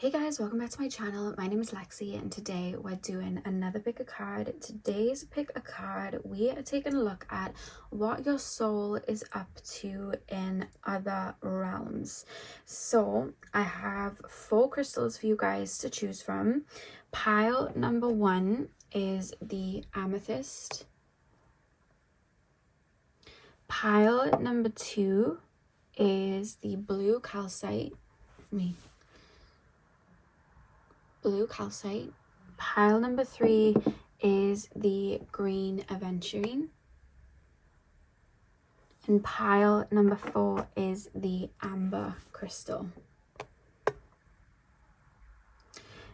Hey guys, welcome back to my channel. My name is Lexi and today we're doing another pick a card. Today's pick a card, we are taking a look at what your soul is up to in other realms. So I have 4 crystals for you guys to choose from. Pile number 1 is the amethyst. Pile number 2 is the blue calcite. Blue calcite. Pile number 3 is the green aventurine. And pile number 4 is the amber crystal.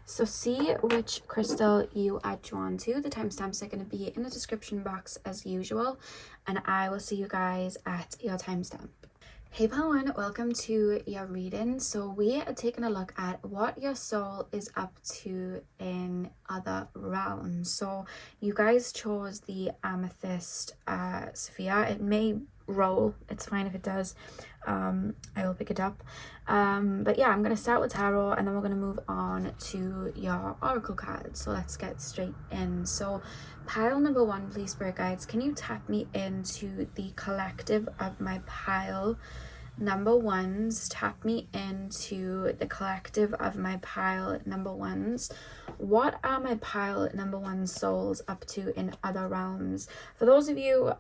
So see which crystal you are drawn to. The timestamps are going to be in the description box as usual. And I will see you guys at your timestamp. Hey pile 1, welcome to your reading. So we are taking a look at what your soul is up to in other realms. So you guys chose the amethyst sphere. It may roll, it's fine if it does. I will pick it up. But yeah, I'm going to start with tarot and then we're going to move on to your oracle cards. So let's get straight in. So pile number 1, please, spirit guides, can you tap me into the collective of my pile number 1s? Tap me into the collective of my pile number 1s. What are my pile number 1 souls up to in other realms? For those of you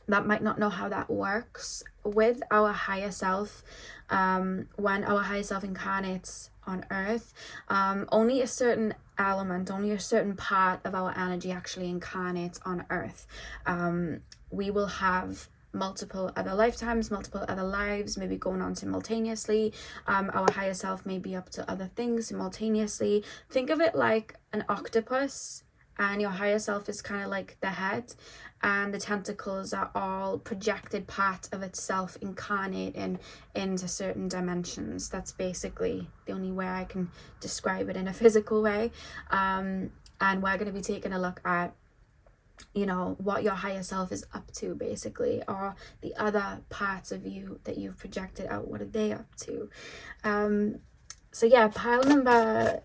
that might not know how that works, with our higher self, when our higher self incarnates on earth, only a certain element, only a certain part of our energy actually incarnates on earth. We will have multiple other lifetimes, multiple other lives, maybe going on simultaneously. Our higher self may be up to other things simultaneously. Think of it like an octopus, and your higher self is kind of like the head, and the tentacles are all projected part of itself incarnating into certain dimensions. That's basically the only way I can describe it in a physical way. And we're going to be taking a look at, you know, what your higher self is up to, basically, or the other parts of you that you've projected out. What are they up to? So yeah, pile number,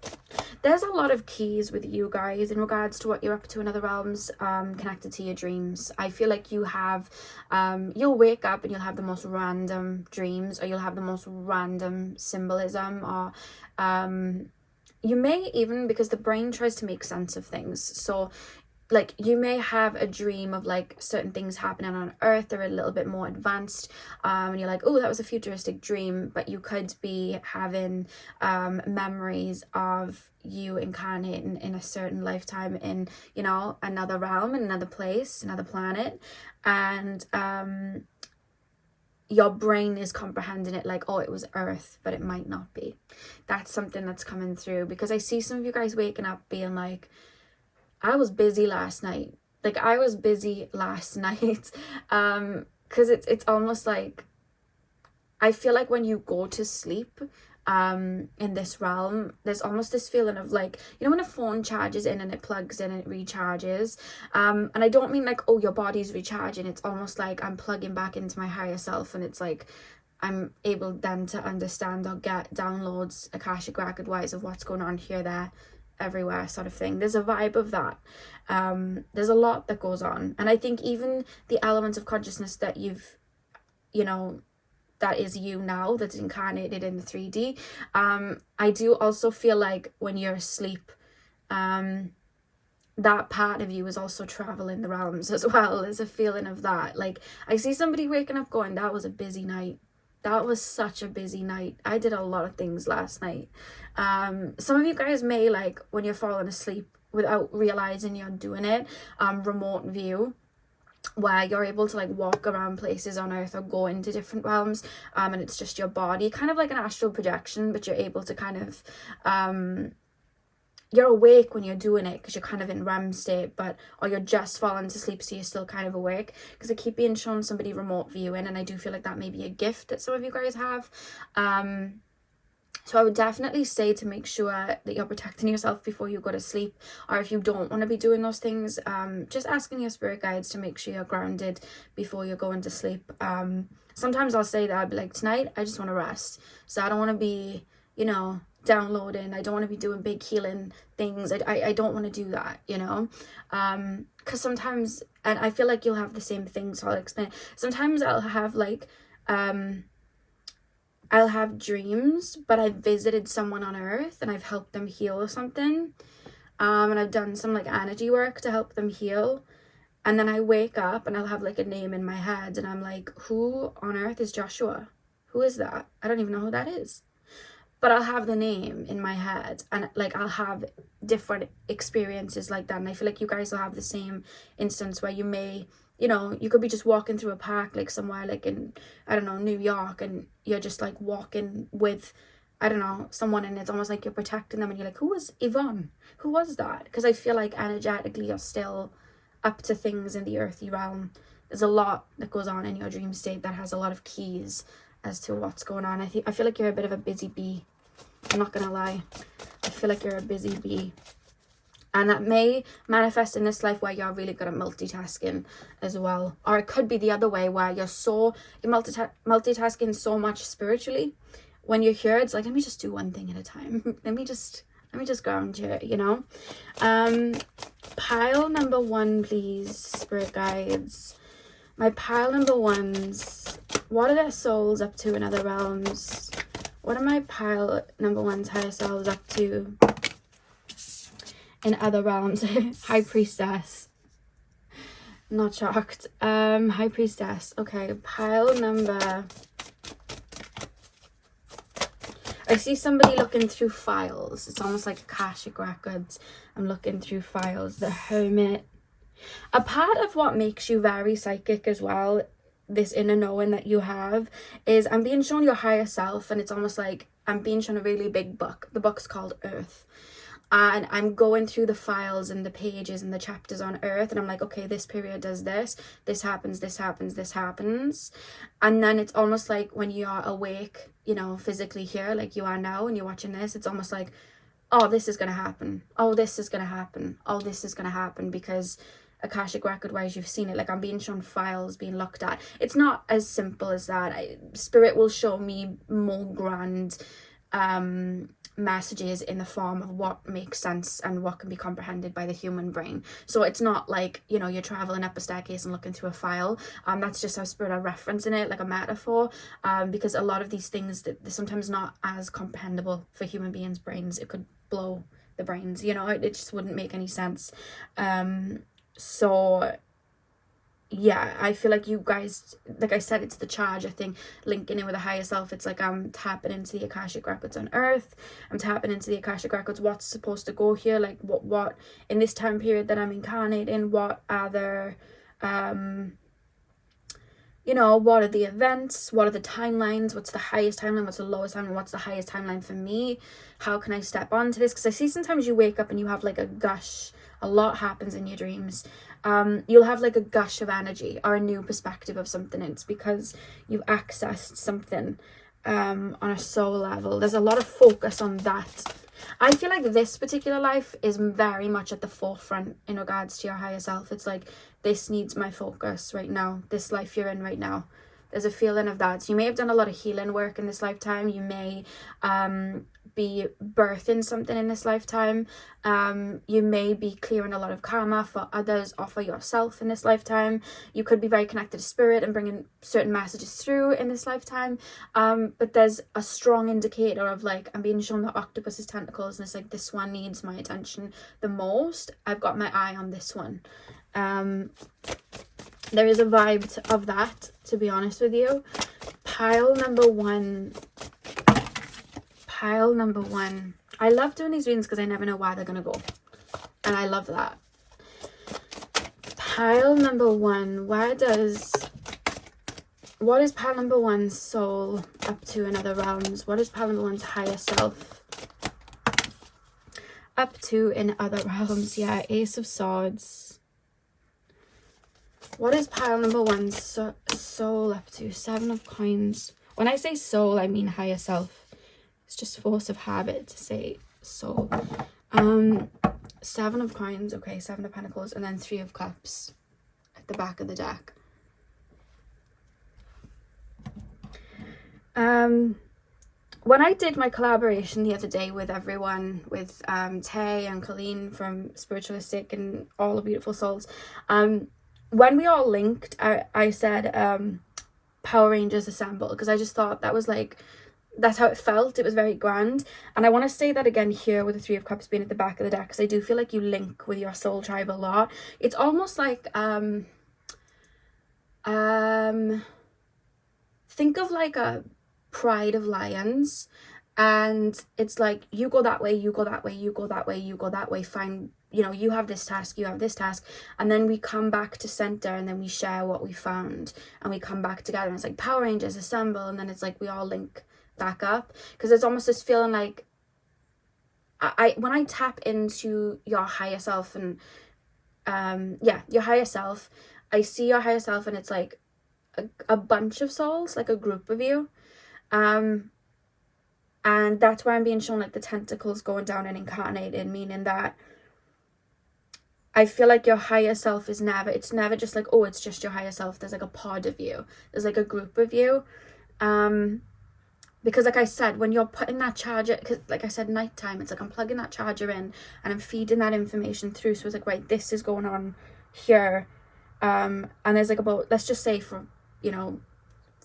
there's a lot of keys with you guys in regards to what you're up to in other realms, connected to your dreams. I feel like you have, you'll wake up and you'll have the most random dreams, or you'll have the most random symbolism, or you may even, because the brain tries to make sense of things, so like you may have a dream of like certain things happening on earth. They're a little bit more advanced, and you're like, oh, that was a futuristic dream, but you could be having memories of you incarnating in a certain lifetime in, you know, another realm, in another place, another planet, and your brain is comprehending it like, oh, it was earth, but it might not be. That's something that's coming through, because I see some of you guys waking up being like, I was busy last night. Like, I was busy last night. Because it's almost like, I feel like when you go to sleep in this realm, there's almost this feeling of like, you know, when a phone charges in and it plugs in and it recharges. And I don't mean like, oh, your body's recharging. It's almost like I'm plugging back into my higher self, and it's like I'm able then to understand or get downloads, AKASHIC record wise, of what's going on here, there, everywhere, sort of thing. There's a vibe of that. There's a lot that goes on, and I think even the element of consciousness that you've, you know, that is you now, that's incarnated in the 3D, I do also feel like when you're asleep, that part of you is also traveling the realms as well. There's a feeling of that. Like, I see somebody waking up going, that was a busy night. That was such a busy night. I did a lot of things last night. Some of you guys may, like, when you're falling asleep without realizing you're doing it, remote view, where you're able to like walk around places on earth or go into different realms, and it's just your body, kind of like an astral projection, but you're able to kind of you're awake when you're doing it because you're kind of in REM state, but, or you're just falling to sleep, so you're still kind of awake, because I keep being shown somebody remote viewing, and I do feel like that may be a gift that some of you guys have. So I would definitely say to make sure that you're protecting yourself before you go to sleep, or if you don't want to be doing those things, just asking your spirit guides to make sure you're grounded before you're going to sleep. Sometimes I'll say that, I'll be like, tonight I just want to rest, so I don't want to be, you know, downloading. I don't want to be doing big healing things. I don't want to do that, you know, because sometimes, and I feel like you'll have the same thing, so I'll explain. Sometimes I'll have like I'll have dreams, but I've visited someone on earth and I've helped them heal or something, and I've done some like energy work to help them heal. And then I wake up and I'll have like a name in my head and I'm like, who on earth is Joshua? Who is that? I don't even know who that is. But I'll have the name in my head, and like I'll have different experiences like that. And I feel like you guys will have the same instance where you may, you know, you could be just walking through a park like somewhere like in, I don't know, New York, and you're just like walking with, I don't know, someone, and it's almost like you're protecting them and you're like, who was Yvonne? Who was that? Because I feel like energetically you're still up to things in the earthy realm. There's a lot that goes on in your dream state that has a lot of keys as to what's going on. I feel like you're a bit of a busy bee. I'm not gonna lie. I feel like you're a busy bee. And that may manifest in this life where you're really good at multitasking as well. Or it could be the other way where you're multitasking so much spiritually. When you're here, it's like, let me just do one thing at a time. Let me just ground you, you know. Pile number 1, please, spirit guides. My pile number 1s, what are their souls up to in other realms? What are my pile number 1's higher selves up to in other realms? High Priestess. Not shocked. High Priestess. Okay, pile number... I see somebody looking through files. It's almost like AKASHIC records. I'm looking through files. The Hermit. A part of what makes you very psychic as well, this inner knowing that you have, is I'm being shown your higher self, and it's almost like I'm being shown a really big book. The book's called Earth. And I'm going through the files and the pages and the chapters on Earth, and I'm like, okay, this period does this happens, this happens, this happens. And then it's almost like when you are awake, you know, physically here, like you are now, and you're watching this, it's almost like, oh, this is going to happen. Oh, this is going to happen. Oh, this is going to happen, because Akashic record wise you've seen it. Like I'm being shown files being looked at. It's not as simple as that. Spirit will show me more grand messages in the form of what makes sense and what can be comprehended by the human brain. So it's not like, you know, you're traveling up a staircase and looking through a file. That's just how spirit are referencing it, like a metaphor, because a lot of these things that they're sometimes not as comprehensible for human beings' brains. It could blow the brains, you know, it just wouldn't make any sense. So yeah, I feel like you guys, like I said, it's the charge. I think linking in with a higher self, it's like I'm tapping into the Akashic records on Earth. I'm tapping into the Akashic records, what's supposed to go here, like what in this time period that I'm incarnating, what are the you know, what are the events, what are the timelines, what's the highest timeline, what's the lowest timeline, what's the highest timeline for me, how can I step onto this? Because I see sometimes you wake up and you have like a gush, a lot happens in your dreams. You'll have like a gush of energy or a new perspective of something. It's because you've accessed something on a soul level. There's a lot of focus on that. I feel like this particular life is very much at the forefront in regards to your higher self. It's like, this needs my focus right now. This life you're in right now. There's a feeling of that. So you may have done a lot of healing work in this lifetime. You may be birthing something in this lifetime. You may be clearing a lot of karma for others or for yourself in this lifetime. You could be very connected to spirit and bringing certain messages through in this lifetime. But there's a strong indicator of like, I'm being shown the octopus's tentacles, and it's like, this one needs my attention the most. I've got my eye on this one. There is a vibe of that, to be honest with you. Pile number one. I love doing these readings because I never know where they're going to go. And I love that. Pile number 1. What is pile number 1's soul up to in other realms? What is pile number 1's higher self up to in other realms? Yeah, Ace of Swords. What is pile number 1's soul up to? 7 of Coins. When I say soul, I mean higher self. It's just force of habit to say soul. 7 of Coins. Okay, 7 of Pentacles. And then 3 of Cups at the back of the deck. when I did my collaboration the other day with everyone, with Tay and Colleen from Spiritualistic and all the beautiful souls, when we all linked, I said Power Rangers Assemble, because I just thought that was like, that's how it felt. It was very grand. And I want to say that again here with the Three of Cups being at the back of the deck, because I do feel like you link with your soul tribe a lot. It's almost like think of like a pride of lions, and it's like you go that way, you go that way, you go that way, you go that way, fine, you know, you have this task, you have this task, and then we come back to center, and then we share what we found, and we come back together, and it's like Power Rangers Assemble, and then it's like we all link back up, because it's almost this feeling like I when I tap into your higher self, and your higher self, I see your higher self, and it's like a bunch of souls, like a group of you, and that's where I'm being shown like the tentacles going down and incarnated, meaning that I feel like your higher self is it's never just like, oh, it's just your higher self. There's like a pod of you, there's like a group of you, because like I said, when you're putting that charger, because like I said, nighttime, it's like I'm plugging that charger in and I'm feeding that information through, so it's like, right, this is going on here, and there's like about, let's just say for, you know,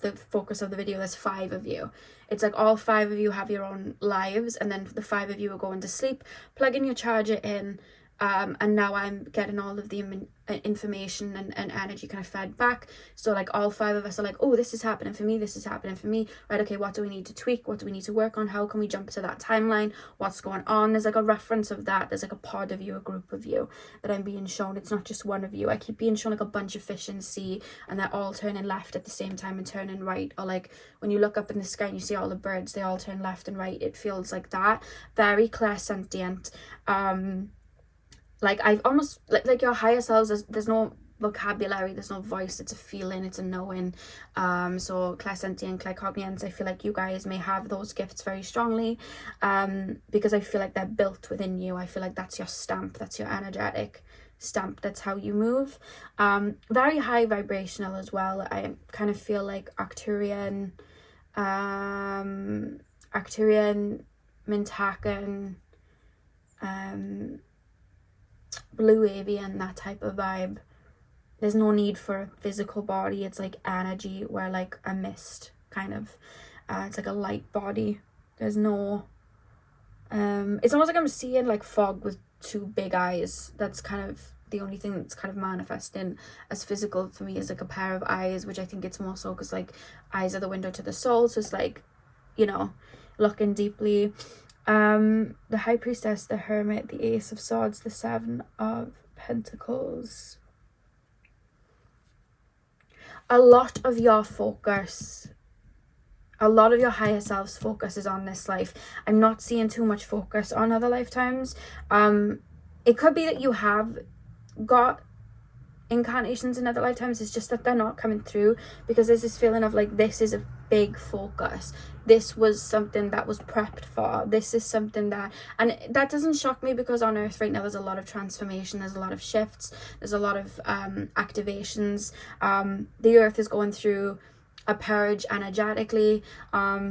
the focus of the video, there's 5 of you. It's like all 5 of you have your own lives, and then the 5 of you are going to sleep, plugging your charger in, and now I'm getting all of the information and energy kind of fed back. So like all 5 of us are like, oh, this is happening for me, this is happening for me, right? Okay, what do we need to tweak? What do we need to work on? How can we jump to that timeline? What's going on? There's like a reference of that. There's like a pod of you, a group of you that I'm being shown. It's not just one of you. I keep being shown like a bunch of fish in the sea, and they're all turning left at the same time and turning right. Or like when you look up in the sky and you see all the birds, they all turn left and right. It feels like that. Very clairsentient. Like I've almost like your higher selves, there's no vocabulary, there's no voice, it's a feeling, it's a knowing. So clairsentient, claircognizant, I feel like you guys may have those gifts very strongly, because I feel like they're built within you. I feel like that's your stamp, that's your energetic stamp, that's how you move. Very high vibrational as well. I kind of feel like Arcturian, Mintakan, Blue Avian, that type of vibe. There's no need for a physical body. It's like energy, where like a mist kind of, it's like a light body. There's no it's almost like I'm seeing like fog with 2 big eyes. That's kind of the only thing that's kind of manifesting as physical for me, is like a pair of eyes, which I think it's more so because like eyes are the window to the soul, so it's like, you know, looking deeply. The High Priestess, the Hermit, the Ace of Swords, the 7 of Pentacles. A lot of your focus, a lot of your higher self's focus is on this life. I'm not seeing too much focus on other lifetimes. It could be that you have got incarnations in other lifetimes, it's just that they're not coming through, because there's this feeling of like, this is a big focus, this was something that was prepped for, this is something that, and that doesn't shock me, because on Earth right now there's a lot of transformation, there's a lot of shifts, there's a lot of activations. The Earth is going through a purge energetically,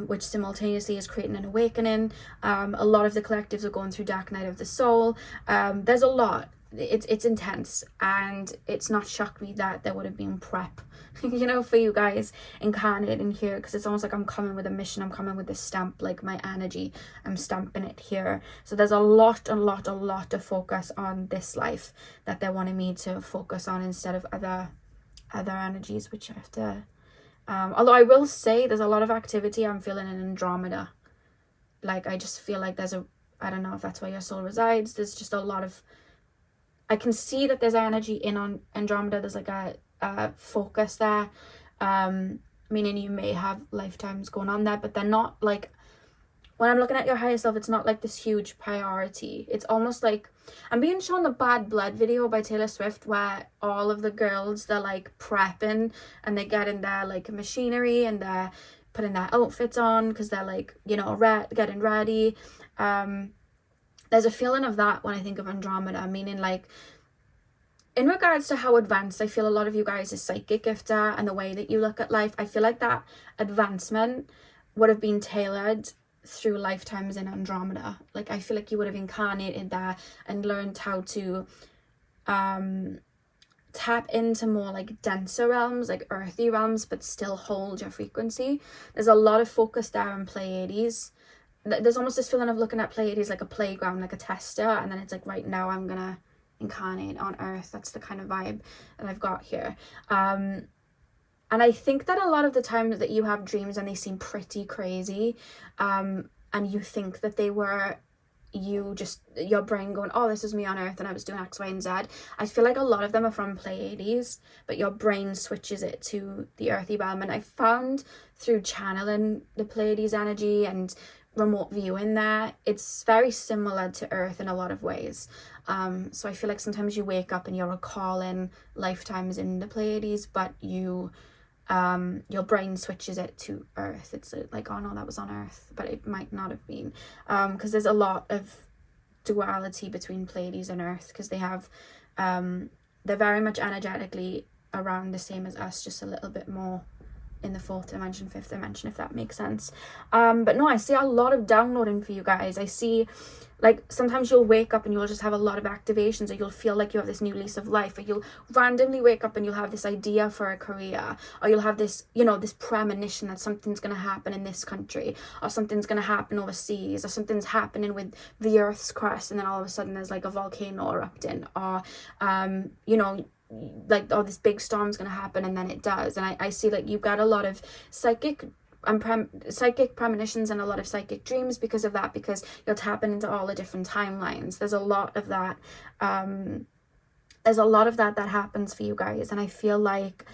which simultaneously is creating an awakening. A lot of the collectives are going through Dark Night of the Soul. There's a lot. It's intense, and it's not shocked me that there would have been prep, you know, for you guys incarnated in here, because it's almost like I'm coming with a mission, I'm coming with a stamp, like my energy, I'm stamping it here. So there's a lot of focus on this life that they wanted me to focus on, instead of other energies, which I have to, although I will say there's a lot of activity I'm feeling in Andromeda. Like I just feel like I don't know if that's where your soul resides, there's just a lot of, I can see that there's energy in on Andromeda. There's like a focus there, meaning you may have lifetimes going on there, but they're not like, when I'm looking at your higher self, it's not like this huge priority. It's almost like I'm being shown the Bad Blood video by Taylor Swift, where all of the girls, they're like prepping and they get in their like machinery and they're putting their outfits on because they're like, you know, getting ready. There's a feeling of that when I think of Andromeda, meaning like, in regards to how advanced I feel a lot of you guys' psychic gifts are and the way that you look at life, I feel like that advancement would have been tailored through lifetimes in Andromeda. Like, I feel like you would have incarnated there and learned how to tap into more like denser realms, like earthy realms, but still hold your frequency. There's a lot of focus there on Pleiades. There's almost this feeling of looking at Pleiades like a playground, like a tester, and then it's like, right now I'm gonna incarnate on Earth. That's the kind of vibe that I've got here. And I think that a lot of the times that you have dreams and they seem pretty crazy, and you think that they were your brain going, oh, this is me on Earth and I was doing X, Y, and Z. I feel like a lot of them are from Pleiades, but your brain switches it to the earthy realm. And I found through channeling the Pleiades energy and remote viewing there, it's very similar to Earth in a lot of ways. So I feel like sometimes you wake up and you're recalling lifetimes in the Pleiades, but your brain switches it to Earth. It's like, oh no, that was on Earth, but it might not have been, because there's a lot of duality between Pleiades and Earth, because they have they're very much energetically around the same as us, just a little bit more in the fourth dimension, fifth dimension, if that makes sense. But no, I see a lot of downloading for you guys. I see, like, sometimes you'll wake up and you'll just have a lot of activations, or you'll feel like you have this new lease of life, or you'll randomly wake up and you'll have this idea for a career, or you'll have this, this premonition that something's going to happen in this country, or something's going to happen overseas, or something's happening with the Earth's crust, and then all of a sudden there's like a volcano erupting, or like, oh, this big storm's gonna happen, and then it does. And I see, like, you've got a lot of psychic premonitions and a lot of psychic dreams because of that, because you're tapping into all the different timelines. There's a lot of that that happens for you guys, and I feel like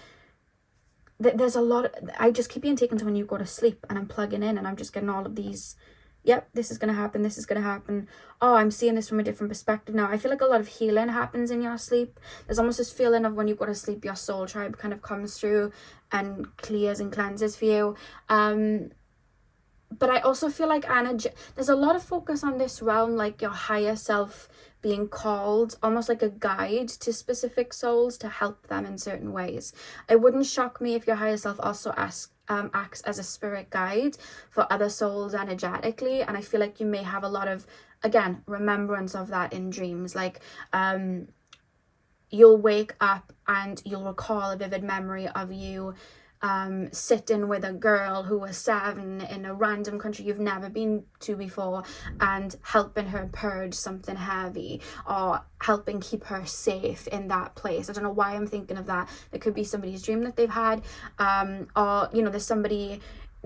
there's a lot I just keep being taken to when you go to sleep, and I'm plugging in and I'm just getting all of these, yep, this is going to happen, this is going to happen. Oh, I'm seeing this from a different perspective now. I feel like a lot of healing happens in your sleep. There's almost this feeling of when you go to sleep, your soul tribe kind of comes through and clears and cleanses for you. But I also feel like there's a lot of focus on this realm, like your higher self being called, almost like a guide to specific souls to help them in certain ways. It wouldn't shock me if your higher self also acts as a spirit guide for other souls energetically, and I feel like you may have a lot of, again, remembrance of that in dreams. Like, you'll wake up and you'll recall a vivid memory of you sitting with a girl who was 7 in a random country you've never been to before, and helping her purge something heavy, or helping keep her safe in that place. I don't know why I'm thinking of that. It could be somebody's dream that they've had, or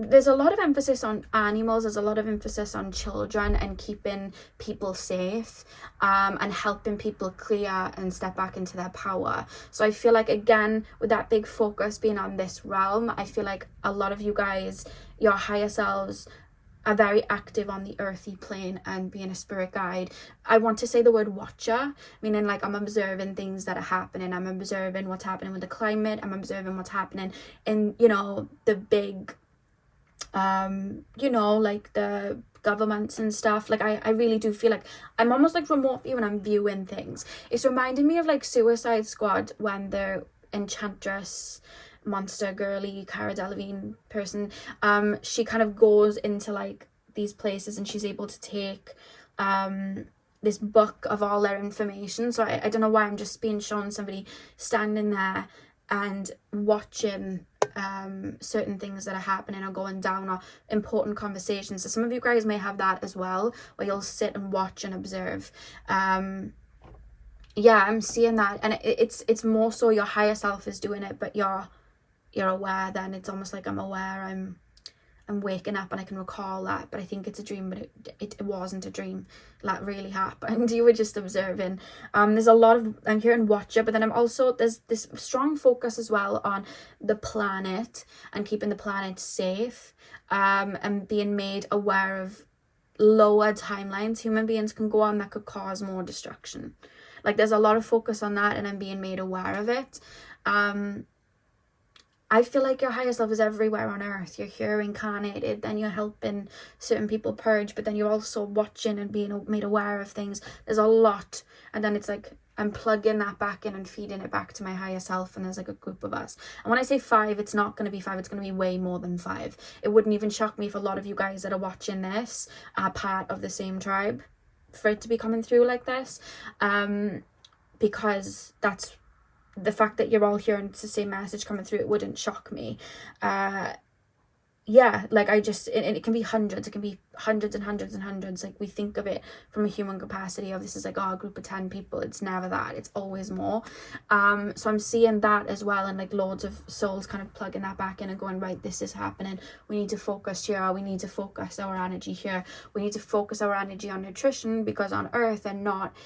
there's a lot of emphasis on animals, there's a lot of emphasis on children and keeping people safe, and helping people clear and step back into their power. So I feel like, again, with that big focus being on this realm, I feel like a lot of you guys, your higher selves, are very active on the earthy plane and being a spirit guide. I want to say the word watcher, meaning like I'm observing things that are happening. I'm observing what's happening with the climate. I'm observing what's happening in, the big like the governments and stuff. Like, I really do feel like I'm almost like remote view when I'm viewing things. It's reminding me of like Suicide Squad, when the enchantress monster girly Cara Delevingne person, she kind of goes into like these places and she's able to take this book of all their information. So I don't know why I'm just being shown somebody standing there and watching certain things that are happening or going down, or important conversations. So some of you guys may have that as well, where you'll sit and watch and observe. I'm seeing that, and it's more so your higher self is doing it, but you're aware. Then it's almost like I'm aware, I'm waking up and I can recall that, but I think it's a dream, but it wasn't a dream. That really happened. You were just observing. There's a lot of, I'm hearing watcher, but then there's this strong focus as well on the planet and keeping the planet safe, and being made aware of lower timelines human beings can go on that could cause more destruction. Like, there's a lot of focus on that, and I'm being made aware of it. I feel like your higher self is everywhere on earth. You're here incarnated, then you're helping certain people purge, but then you're also watching and being made aware of things. There's a lot. And then it's like I'm plugging that back in and feeding it back to my higher self, and there's like a group of us. And when I say 5, it's not going to be 5, it's going to be way more than 5. It wouldn't even shock me if a lot of you guys that are watching this are part of the same tribe for it to be coming through like this, because that's the fact that you're all hearing it's the same message coming through. It wouldn't shock me. Yeah, like it can be hundreds, it can be hundreds and hundreds and hundreds. Like, we think of it from a human capacity of this is like, oh, a group of 10 people. It's never that, it's always more. So I'm seeing that as well, and like loads of souls kind of plugging that back in and going, right, this is happening, we need to focus here, we need to focus our energy here, we need to focus our energy on nutrition, because on earth they're not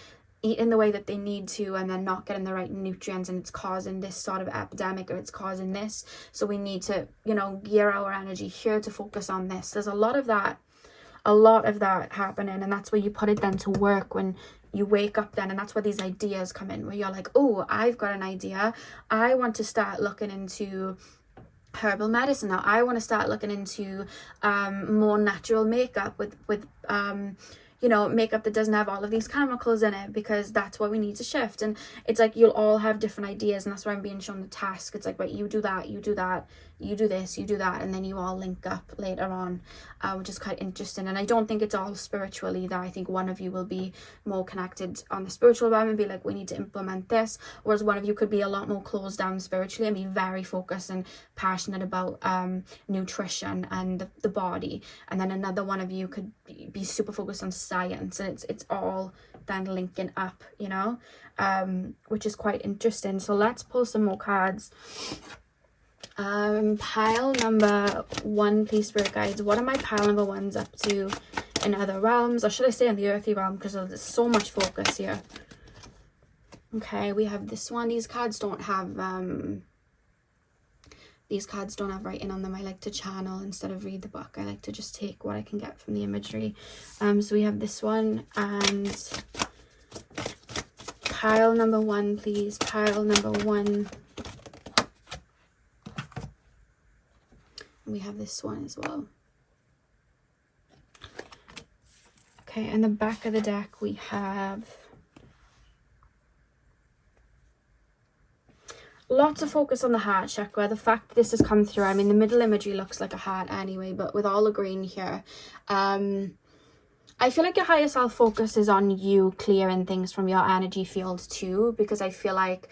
eating the way that they need to, and they're not getting the right nutrients, and it's causing this sort of epidemic, or it's causing this. So we need to, you know, gear our energy here to focus on this. There's a lot of that happening, and that's where you put it then to work when you wake up then, and that's where these ideas come in, where you're like, oh, I've got an idea, I want to start looking into herbal medicine now, I want to start looking into more natural makeup with you know, makeup that doesn't have all of these chemicals in it, because that's what we need to shift. And it's like, you'll all have different ideas, and that's why I'm being shown the task. It's like, right, you do that, you do that, you do this, you do that, and then you all link up later on, which is quite interesting. And I don't think it's all spiritual either. I think one of you will be more connected on the spiritual realm and be like, we need to implement this, whereas one of you could be a lot more closed down spiritually and be very focused and passionate about nutrition and the body, and then another one of you could be super focused on science, and it's all then linking up, you know, which is quite interesting. So let's pull some more cards. Pile number 1, please, spirit guides. What are my pile number 1s up to in other realms, or should I say in the earthy realm, because there's so much focus here. Okay, we have this one. These cards don't have writing on them. I like to channel instead of read the book. I like to just take what I can get from the imagery. So we have this one, and pile number 1, please. Pile number 1. We have this one as well. Okay, and the back of the deck we have lots of focus on the heart chakra. The fact that this has come through, I mean, the middle imagery looks like a heart anyway, but with all the green here, I feel like your higher self focuses on you clearing things from your energy field too, because I feel like,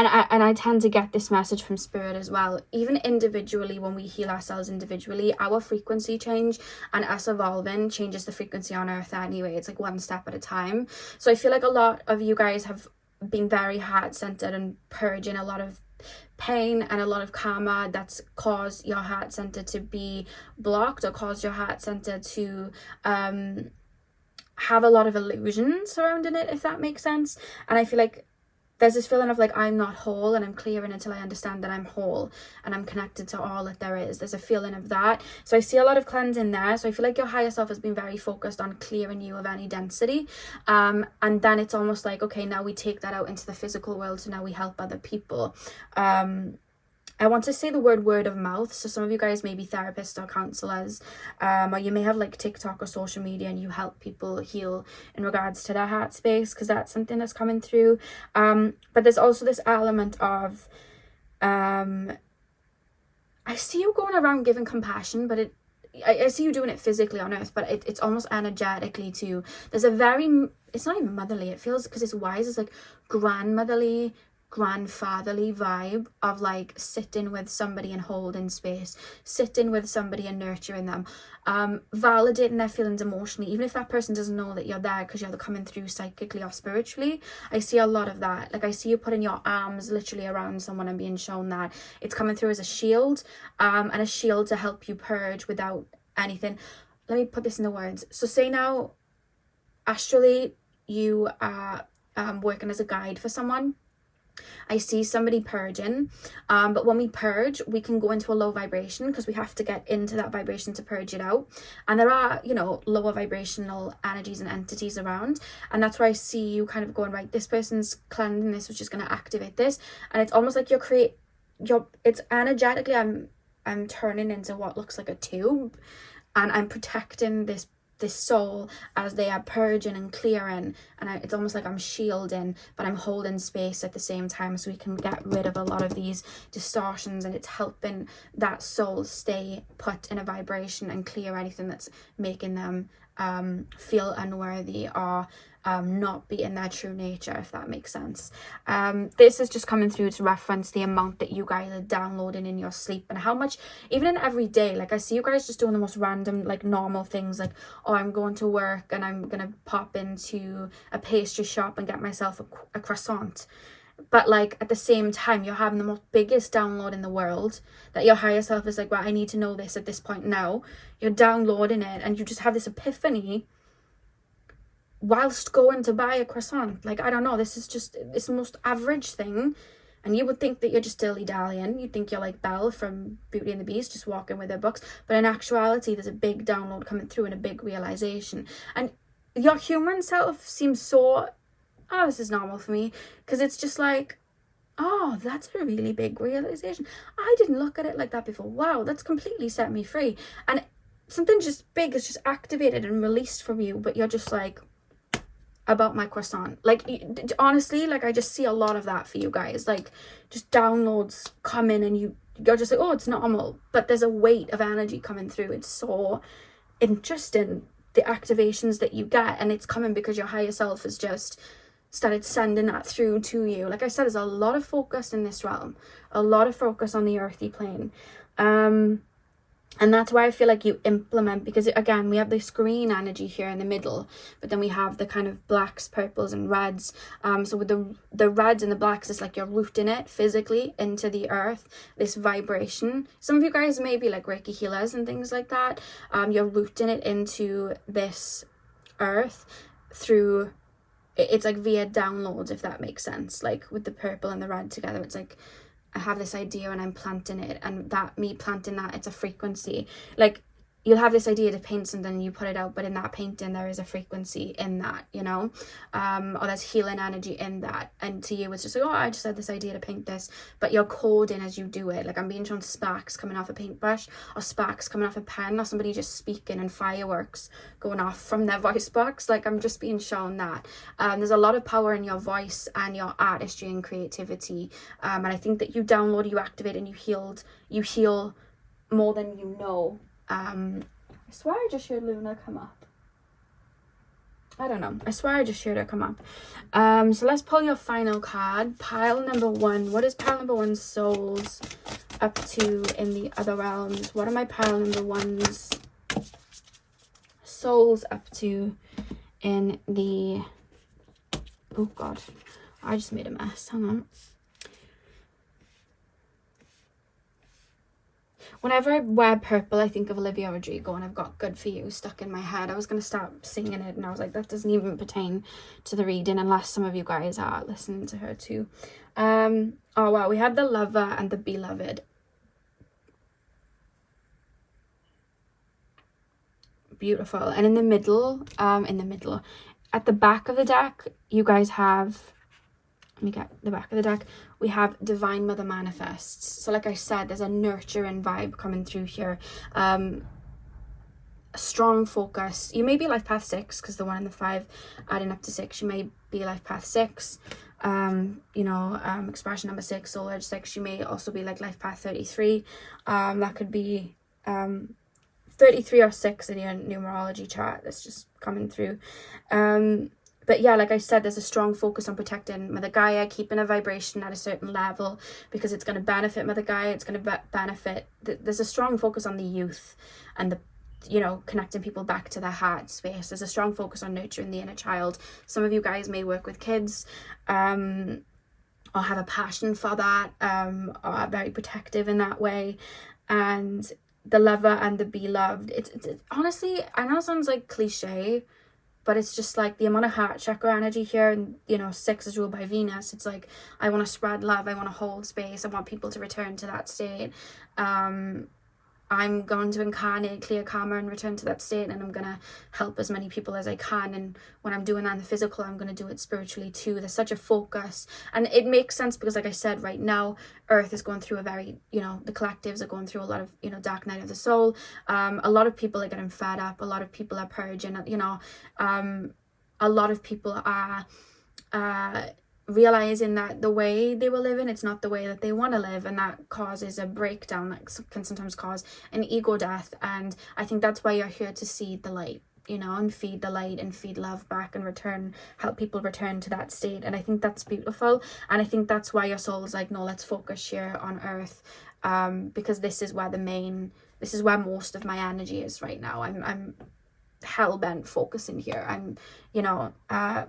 and I tend to get this message from spirit as well, even individually, when we heal ourselves individually, our frequency change and us evolving changes the frequency on earth anyway. It's like one step at a time. So I feel like a lot of you guys have been very heart-centered and purging a lot of pain and a lot of karma that's caused your heart center to be blocked, or caused your heart center to have a lot of illusions surrounding it, if that makes sense. And I feel like there's this feeling of like, I'm not whole, and I'm clearing until I understand that I'm whole and I'm connected to all that there is. There's a feeling of that. So I see a lot of cleansing there. So I feel like your higher self has been very focused on clearing you of any density. And then it's almost like, okay, now we take that out into the physical world. So now we help other people. I want to say the word of mouth. So some of you guys may be therapists or counselors, or you may have like TikTok or social media, and you help people heal in regards to their heart space, because that's something that's coming through. But there's also this element of, I see you going around giving compassion, but I see you doing it physically on earth, but it's almost energetically too. There's a very, it's not even motherly, it feels, because it's wise, it's like grandmotherly, grandfatherly vibe of like sitting with somebody and holding space, sitting with somebody and nurturing them, validating their feelings emotionally, even if that person doesn't know that you're there, because you're coming through psychically or spiritually. I see a lot of that. Like, I see you putting your arms literally around someone and being shown that it's coming through as a shield, and a shield to help you purge without anything. Let me put this in the words. So say now, astrally, you are working as a guide for someone. I see somebody purging, but when we purge, we can go into a low vibration, because we have to get into that vibration to purge it out. And there are, you know, lower vibrational energies and entities around, and that's where I see you kind of going, right, this person's cleansing this, which is going to activate this. And it's almost like it's energetically, I'm turning into what looks like a tube, and I'm protecting this this soul as they are purging and clearing, and it's almost like I'm shielding, but I'm holding space at the same time, so we can get rid of a lot of these distortions, and it's helping that soul stay put in a vibration and clear anything that's making them feel unworthy or not be in their true nature, if that makes sense. This is just coming through to reference the amount that you guys are downloading in your sleep, and how much, even in every day, like I see you guys just doing the most random, like normal things, like, oh, I'm going to work and I'm gonna pop into a pastry shop and get myself a croissant. But like at the same time, you're having the most biggest download in the world, that your higher self is like, well, I need to know this at this point now. You're downloading it and you just have this epiphany whilst going to buy a croissant. Like, I don't know, this is just this most average thing, and you would think that you're just dilly-dallying. You'd think you're like Belle from Beauty and the Beast, just walking with her books, but in actuality there's a big download coming through and a big realization, and your human self seems so, oh, this is normal for me, because it's just like, oh, that's a really big realization. I didn't look at it like that before. Wow, that's completely set me free. And something just big is just activated and released from you, but you're just like, about my croissant. Like, honestly, like I just see a lot of that for you guys. Like, just downloads come in and you're just like, oh, it's normal, but there's a weight of energy coming through. It's so interesting, the activations that you get, and it's coming because your higher self has just started sending that through to you. Like I said, there's a lot of focus in this realm, a lot of focus on the earthy plane, and that's why I feel like you implement, because again, we have this green energy here in the middle, but then we have the kind of blacks, purples and reds. So with the reds and the blacks, it's like you're rooting it physically into the earth, this vibration. Some of you guys may be like Reiki healers and things like that. You're rooting it into this earth through, it's like via downloads, if that makes sense. Like with the purple and the red together, it's like, I have this idea and I'm planting it, and that me planting that, it's a frequency. Like, you'll have this idea to paint something and you put it out, but in that painting there is a frequency in that, you know, or there's healing energy in that, and to you it's just like, oh, I just had this idea to paint this, but you're coding as you do it. Like, I'm being shown sparks coming off a paintbrush, or sparks coming off a pen, or somebody just speaking and fireworks going off from their voice box. Like, I'm just being shown that there's a lot of power in your voice and your artistry and creativity, and I think that you download, you activate, and you heal more than you know. I swear I just heard Luna come up. I don't know. I swear I just heard her come up. So let's pull your final card. Pile number 1. What is pile number 1's souls up to in the other realms? What are my pile number 1's souls up to in the... Oh, God. I just made a mess. Hang on. Whenever I wear purple, I think of Olivia Rodrigo, and I've got Good For You stuck in my head. I was going to start singing it, and I was like, that doesn't even pertain to the reading, unless some of you guys are listening to her too. Oh, wow, we had the Lover and the Beloved. Beautiful. And in the middle, at the back of the deck, you guys have... Let me get the back of the deck. We have Divine Mother Manifests. So like I said, there's a nurturing vibe coming through here. A strong focus. You may be life path 6, because the 1 and the 5 adding up to 6. You may be life path 6. Expression number 6, soul edge 6. You may also be like life path 33. That could be 33 or 6 in your numerology chart. That's just coming through. But yeah, like I said, there's a strong focus on protecting Mother Gaia, keeping a vibration at a certain level, because it's going to benefit Mother Gaia. It's going to benefit... There's a strong focus on the youth and connecting people back to their heart space. There's a strong focus on nurturing the inner child. Some of you guys may work with kids, or have a passion for that, or are very protective in that way. And the Lover and the Beloved, it's honestly, I know it sounds like cliche, but it's just like the amount of heart chakra energy here, and 6 is ruled by Venus. It's like, I want to spread love, I want to hold space, I want people to return to that state. I'm going to incarnate, clear karma, and return to that state, and I'm going to help as many people as I can. And when I'm doing that in the physical, I'm going to do it spiritually too. There's such a focus, and it makes sense because, like I said, right now Earth is going through a very, the collectives are going through a lot of, dark night of the soul. A lot of people are getting fed up. A lot of people are purging, a lot of people are realizing that the way they were living, it's not the way that they want to live, and that causes a breakdown that can sometimes cause an ego death. And I think that's why you're here, to seed the light, and feed the light and feed love back and help people return to that state. And I think that's beautiful, and I think that's why your soul is like, no, let's focus here on Earth, because this is where most of my energy is right now. I'm hell-bent focusing here. I'm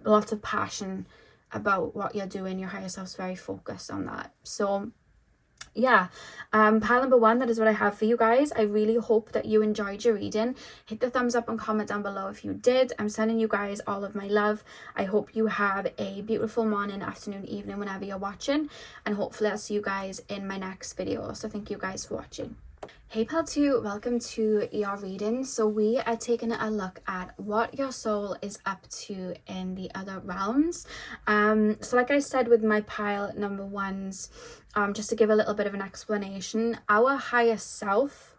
lots of passion about what you're doing. Your higher self's very focused on that. So yeah, pile number 1, that is what I have for you guys. I really hope that you enjoyed your reading. Hit the thumbs up and comment down below if you did. I'm sending you guys all of my love. I hope you have a beautiful morning, afternoon, evening, whenever you're watching, and hopefully I'll see you guys in my next video. So thank you guys for watching. Hey pal 2, welcome to your reading. So we are taking a look at what your soul is up to in the other realms. So like I said with my pile number 1s, just to give a little bit of an explanation, our higher self,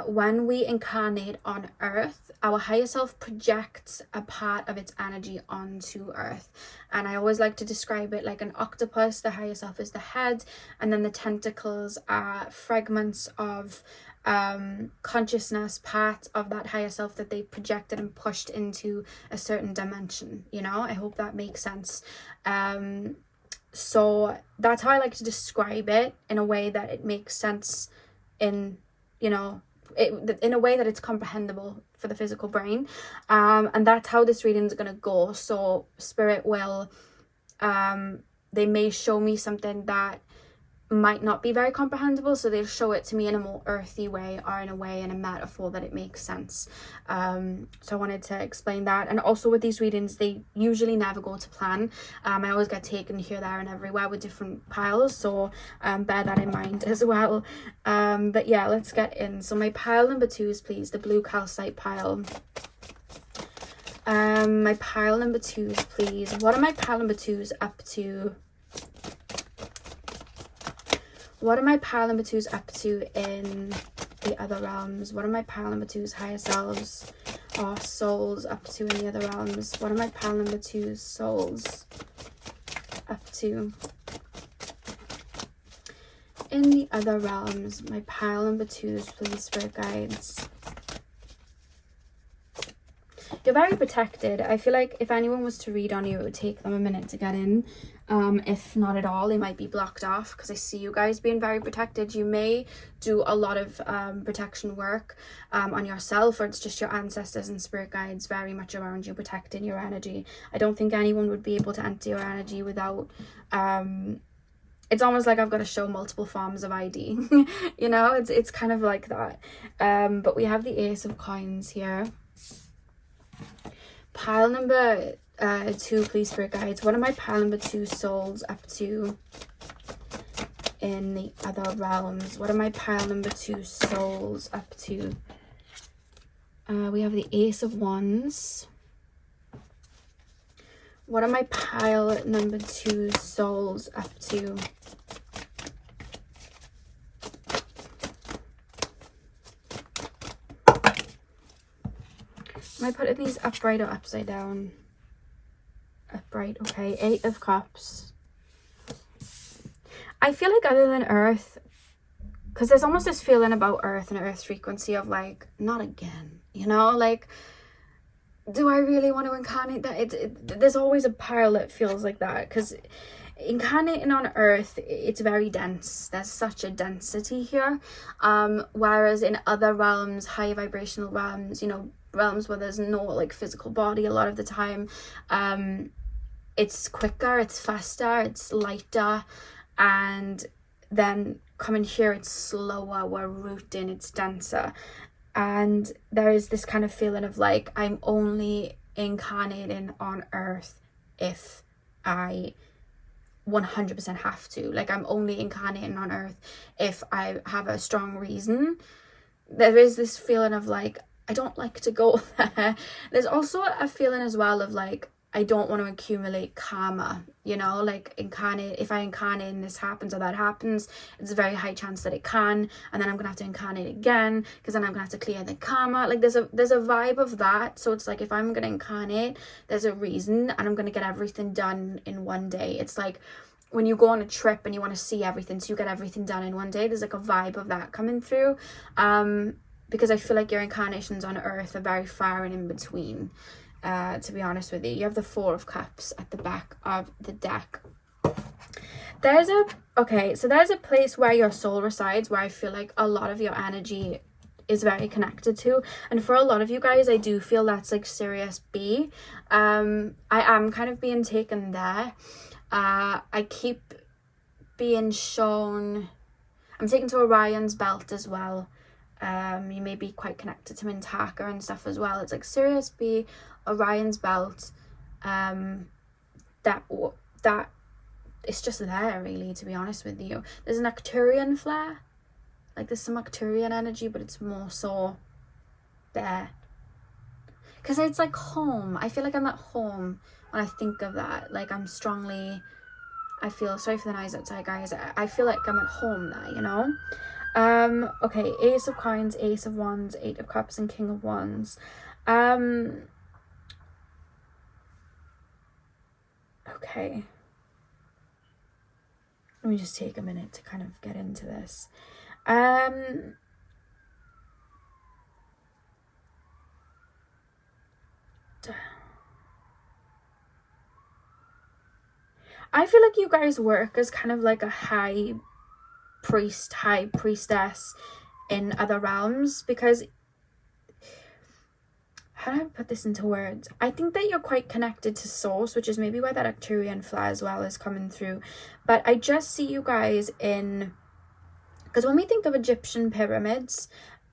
when we incarnate on Earth, our higher self projects a part of its energy onto Earth. And I always like to describe it like an octopus. The higher self is the head, and then the tentacles are fragments of consciousness, parts of that higher self that they projected and pushed into a certain dimension. I hope that makes sense. So that's how I like to describe it, in a way that it makes sense in a way that it's comprehensible for the physical brain, and that's how this reading is going to go. So spirit will they may show me something that might not be very comprehensible, so they'll show it to me in a more earthy way, or in a metaphor that it makes sense. So I wanted to explain that. And also with these readings, they usually never go to plan. I always get taken here, there and everywhere with different piles, so bear that in mind as well. But yeah, let's get in. So my pile number 2s, please, the blue calcite pile. My pile number 2s, please. What are my pile number 2s up to? What are my pile number 2s up to in the other realms? What are my pile number 2s higher selves or souls up to in the other realms? What are my pile number 2s souls up to in the other realms? My pile number 2s, please, spirit guides. You're very protected. I feel like if anyone was to read on you, it would take them a minute to get in. If not at all, they might be blocked off, because I see you guys being very protected. You may do a lot of protection work on yourself, or it's just your ancestors and spirit guides very much around you, protecting your energy. I don't think anyone would be able to enter your energy without it's almost like I've got to show multiple forms of ID. It's kind of like that. But we have the Ace of Coins here. Pile number 2, please, spirit guides. What are my pile number 2 souls up to in the other realms? What are my pile number 2 souls up to? We have the Ace of Wands. What are my pile number 2 souls up to? Am I putting these upright or upside down? Upright, okay. 8 of Cups. I feel like other than Earth, because there's almost this feeling about Earth and Earth's frequency of like, not again, like, do I really want to incarnate that? There's always a pile that feels like that, because incarnating on Earth, it's very dense. There's such a density here, whereas in other realms, high vibrational realms, realms where there's no like physical body, a lot of the time it's quicker, it's faster, it's lighter, and then coming here, it's slower, we're rooting, it's denser, and there is this kind of feeling of like, I'm only incarnating on Earth if I 100% have to. Like, I'm only incarnating on Earth if I have a strong reason there is this feeling of like, I don't like to go there. There's also a feeling as well of like, I don't want to accumulate karma, you know, like if I incarnate and this happens or that happens, it's a very high chance that it can, and then I'm gonna have to incarnate again, because then I'm gonna have to clear the karma. Like there's a vibe of that. So it's like, if I'm gonna incarnate, there's a reason, and I'm gonna get everything done in one day. It's like when you go on a trip and you want to see everything, so you get everything done in one day. There's like a vibe of that coming through, because I feel like your incarnations on Earth are very far and in between. To be honest with you, you have the Four of Cups at the back of the deck. There's a place where your soul resides, where I feel like a lot of your energy is very connected to, and for a lot of you guys, I do feel that's like Sirius B. I am kind of being taken there. I keep being shown, I'm taken to Orion's belt as well. You may be quite connected to Mintaka and stuff as well. It's like Sirius B, Orion's belt, that it's just there, really, to be honest with you. There's an Arcturian flare, like there's some Arcturian energy, but it's more so there, because it's like home. I feel like I'm at home when I think of that. Like I feel sorry for the noise outside, guys. I feel like I'm at home there, you know. Okay, Ace of Coins, Ace of Wands, Eight of Cups, and King of Wands. Okay, let me just take a minute to kind of get into this. I feel like you guys work as kind of like a high priestess in other realms, because how do I put this into words? I think that you're quite connected to source, which is maybe where that Arcturian flare as well is coming through. But I just see you guys in, because when we think of Egyptian pyramids,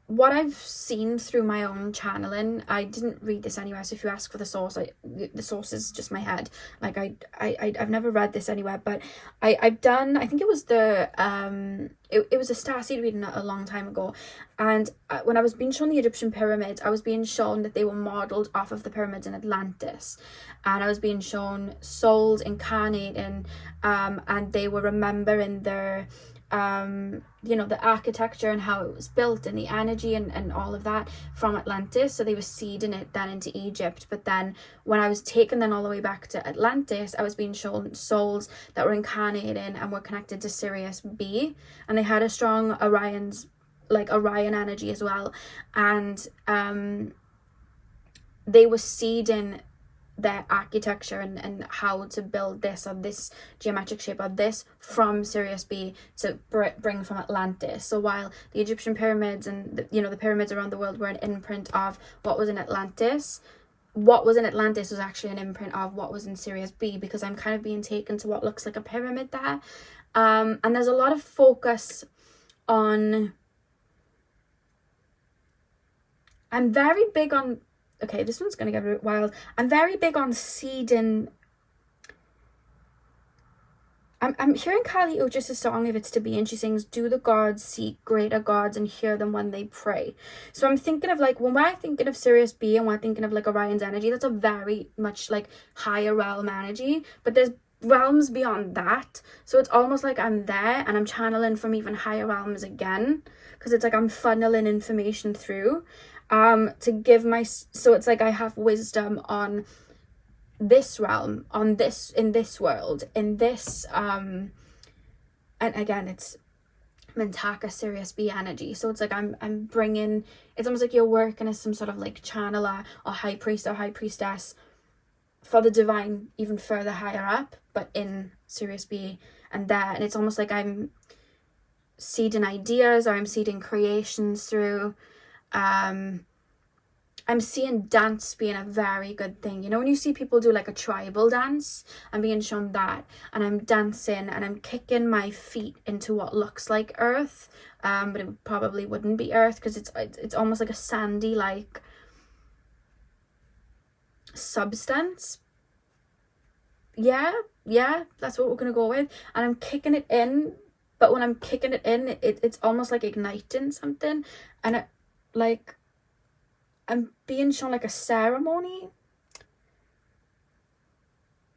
what I've seen through my own channeling, I didn't read this anywhere, so if you ask for the source, the source is just my head. Like I've never read this anywhere, but I've done, I think it was the it was a starseed reading a long time ago, and when I was being shown the Egyptian pyramids, I was being shown that they were modeled off of the pyramids in Atlantis, and I was being shown souls incarnating, and they were remembering their you know, the architecture and how it was built and the energy and all of that from Atlantis. So they were seeding it then into Egypt, but then when I was taken then all the way back to Atlantis, I was being shown souls that were incarnating and were connected to Sirius B, and they had a strong Orion energy as well, and they were seeding their architecture and how to build this or this geometric shape or this from Sirius B to bring from Atlantis. So while the Egyptian pyramids and the pyramids around the world were an imprint of what was in Atlantis, what was in Atlantis was actually an imprint of what was in Sirius B, because I'm kind of being taken to what looks like a pyramid there. And there's a lot of focus on, I'm very big on, okay, this one's going to get a bit wild. I'm very big on seeding. I'm hearing Kali Uchis' song, If It's To Be, and she sings, do the gods seek greater gods and hear them when they pray. So I'm thinking of like, when we're thinking of Sirius B and we're thinking of like Orion's energy, that's a very much like higher realm energy, but there's realms beyond that. So it's almost like I'm there and I'm channeling from even higher realms again, because it's like I'm funneling information through. To give so it's like I have wisdom on this realm, on this, in this world, in this, and again, it's Mintaka Sirius B energy. So it's like I'm bringing, it's almost like you're working as some sort of like channeler or high priest or high priestess for the divine, even further higher up, but in Sirius B and there, and it's almost like I'm seeding ideas or I'm seeding creations through. I'm seeing dance being a very good thing. You know, when you see people do like a tribal dance, I'm being shown that, and I'm dancing and I'm kicking my feet into what looks like earth, but it probably wouldn't be earth, because it's almost like a sandy like substance. Yeah, that's what we're gonna go with. And I'm kicking it in, but when I'm kicking it in, it's almost like igniting something, and like, I'm being shown like a ceremony.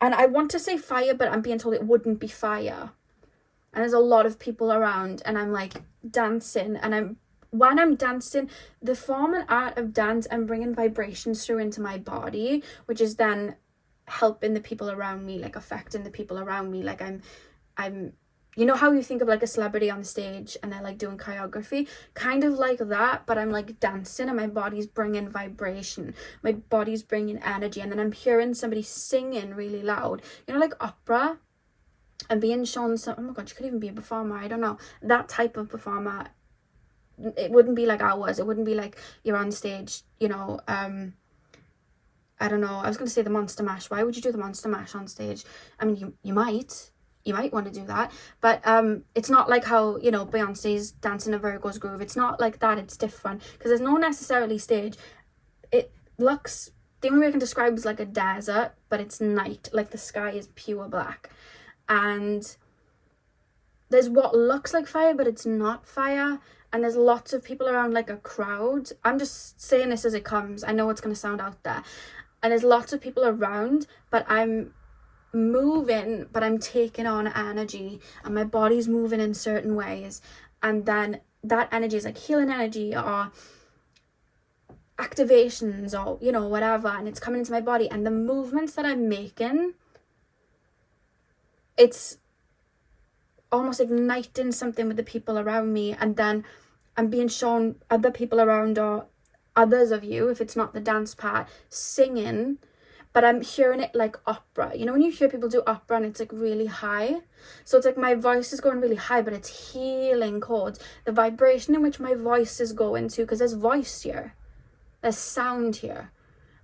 And I want to say fire, but I'm being told it wouldn't be fire. And there's a lot of people around, and I'm like dancing, and when I'm dancing, the form and art of dance, I'm bringing vibrations through into my body, which is then helping the people around me, like affecting the people around me. Like I'm you know how you think of like a celebrity on the stage and they're like doing choreography, kind of like that, but I'm like dancing and my body's bringing vibration, my body's bringing energy, and then I'm hearing somebody singing really loud, you know, like opera. And being shown some, oh my god, you could even be a performer, I don't know, that type of performer. It wouldn't be like ours, it wouldn't be like you're on stage, you know, I don't know, I was going to say the Monster Mash. Why would you do the Monster Mash on stage? I mean, you might want to do that, but it's not like how, you know, Beyonce's dancing a Virgo's groove. It's not like that. It's different because there's no necessarily stage. It looks, the only way I can describe is like a desert, but it's night, like the sky is pure black, and there's what looks like fire, but it's not fire, and there's lots of people around, like a crowd. I'm just saying this as it comes, I know it's going to sound out there, and there's lots of people around, but I'm moving, but I'm taking on energy, and my body's moving in certain ways, and then that energy is like healing energy or activations or, you know, whatever, and it's coming into my body, and the movements that I'm making, it's almost igniting something with the people around me, and then I'm being shown other people around, or others of you, if it's not the dance part, singing, but I'm hearing it like opera. You know when you hear people do opera and it's like really high? So it's like my voice is going really high, but it's healing chords. The vibration in which my voice is going to, because there's voice here, there's sound here.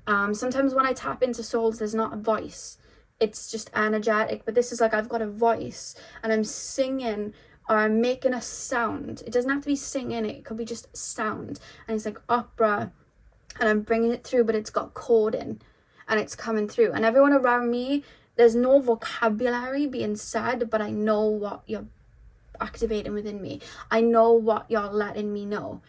Sometimes when I tap into souls, there's not a voice, it's just energetic, but this is like I've got a voice and I'm singing, or I'm making a sound. It doesn't have to be singing, it could be just sound, and it's like opera, and I'm bringing it through, but it's got chording and it's coming through, and everyone around me, there's no vocabulary being said, but I know what you're activating within me, I know what you're letting me know.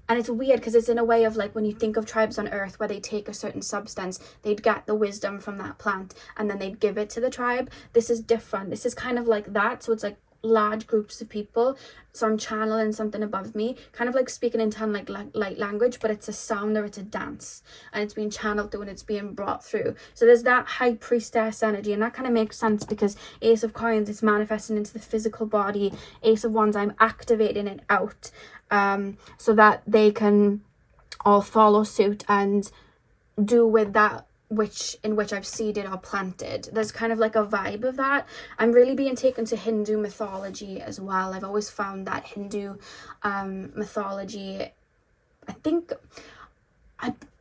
And it's weird because it's in a way of like when you think of tribes on earth where they take a certain substance, they'd get the wisdom from that plant and then they'd give it to the tribe. This is different. This is kind of like that. So it's like large groups of people. So I'm channeling something above me, kind of like speaking in tongue, like light language, but it's a sound or it's a dance, and it's being channeled through and it's being brought through. So there's that high priestess energy, and that kind of makes sense because Ace of Coins, it's manifesting into the physical body. Ace of Wands, I'm activating it out, so that they can all follow suit and do with that in which I've seeded or planted. There's kind of like a vibe of that. I'm really being taken to Hindu mythology as well. I've always found that Hindu mythology, I think,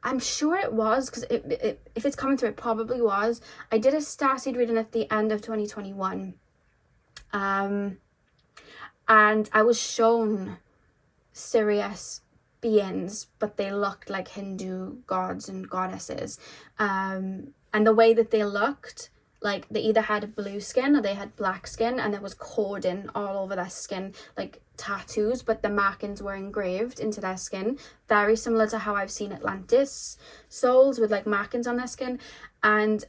I'm sure it was, because if it's coming through, it probably was. I did a starseed reading at the end of 2021, and I was shown Sirius beings, but they looked like Hindu gods and goddesses, and the way that they looked, like they either had blue skin or they had black skin, and there was cording all over their skin, like tattoos, but the markings were engraved into their skin, very similar to how I've seen Atlantis souls with like markings on their skin, and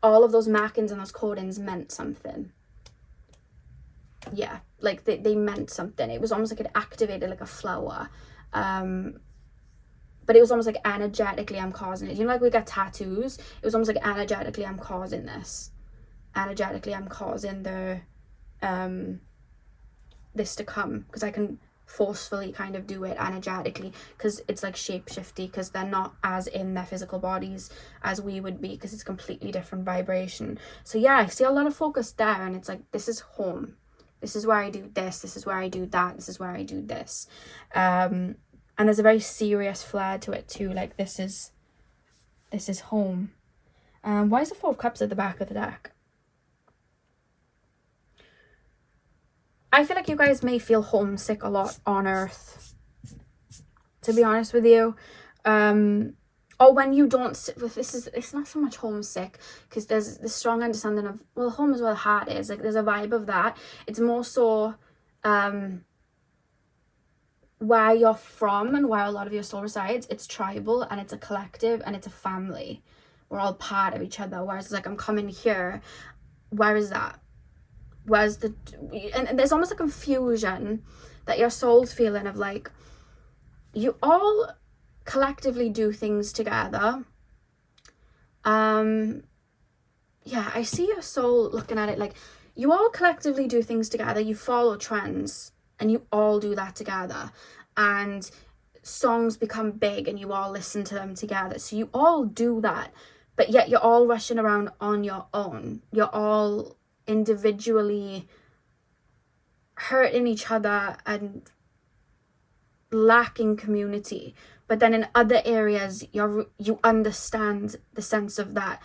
all of those markings and those cordings meant something. Yeah, like they meant something. It was almost like it activated like a flower, but it was almost like energetically I'm causing it. You know, like we get tattoos, it was almost like energetically I'm causing this, energetically I'm causing the this to come, because I can forcefully kind of do it energetically, because it's like shape-shifty, because they're not as in their physical bodies as we would be, because it's completely different vibration. So yeah, I see a lot of focus there, and it's like, this is home, this is where I do this is where I do that, this is where I do this, and there's a very serious flair to it too, like this is home. Why is the Four of Cups at the back of the deck? I feel like you guys may feel homesick a lot on Earth, to be honest with you. Or when you don't sit with it's not so much homesick, because there's this strong understanding of, well, home is where the heart is, like there's a vibe of that. It's more so where you're from and where a lot of your soul resides, it's tribal and it's a collective and it's a family. We're all part of each other. Whereas like I'm coming here, where is that? Where's the, and there's almost a confusion that your soul's feeling of like, you all collectively do things together. Yeah, I see your soul looking at it like, you all collectively do things together, you follow trends, and you all do that together. And songs become big and you all listen to them together. So you all do that, but yet you're all rushing around on your own. You're all individually hurting each other and lacking community. But then in other areas, you understand the sense of that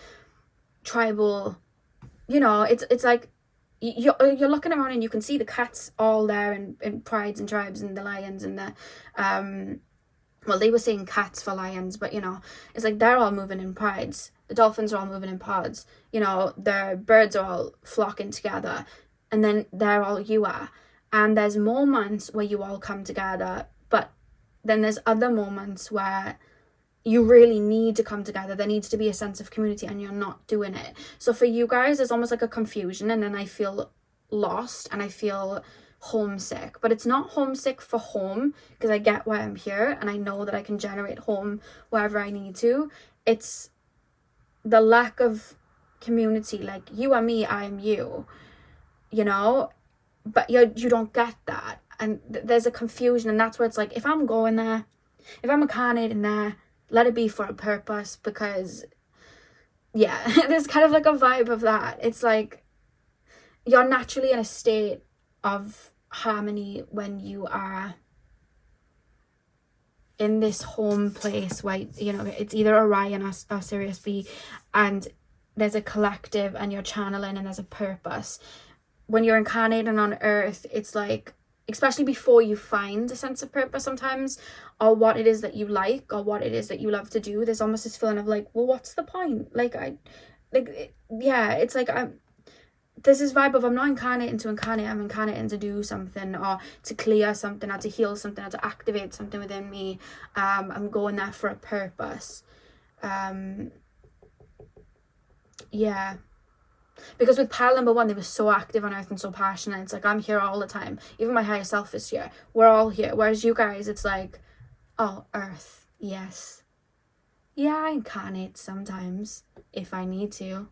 tribal, you know, it's like you're looking around and you can see the cats all there in prides and tribes, and the lions and the well, they were saying cats for lions, but you know, it's like they're all moving in prides. The dolphins are all moving in pods, you know, the birds are all flocking together, and then there all you are. And there's moments where you all come together, but then there's other moments where you really need to come together. There needs to be a sense of community and you're not doing it. So for you guys, it's almost like a confusion, and then I feel lost and I feel homesick. But it's not homesick for home, because I get why I'm here and I know that I can generate home wherever I need to. It's the lack of community, like you are me, I am you, you know, but you don't get that. And there's a confusion, and that's where it's like, if I'm going there, if I'm incarnating there, let it be for a purpose. Because yeah, there's kind of like a vibe of that. It's like you're naturally in a state of harmony when you are in this home place where, you know, it's either Orion or Sirius B, and there's a collective and you're channeling and there's a purpose. When you're incarnating on Earth, it's like, especially before you find a sense of purpose sometimes, or what it is that you like, or what it is that you love to do, there's almost this feeling of like, well, what's the point? It's like, there's this vibe of, I'm not incarnating to incarnate, I'm incarnating to do something, or to clear something, or to heal something, or to activate something within me. I'm going there for a purpose. Yeah. Because with pile number 1, they were so active on Earth and so passionate. It's like, I'm here all the time. Even my higher self is here. We're all here. Whereas you guys, it's like, oh, Earth, yes. Yeah, I incarnate sometimes if I need to.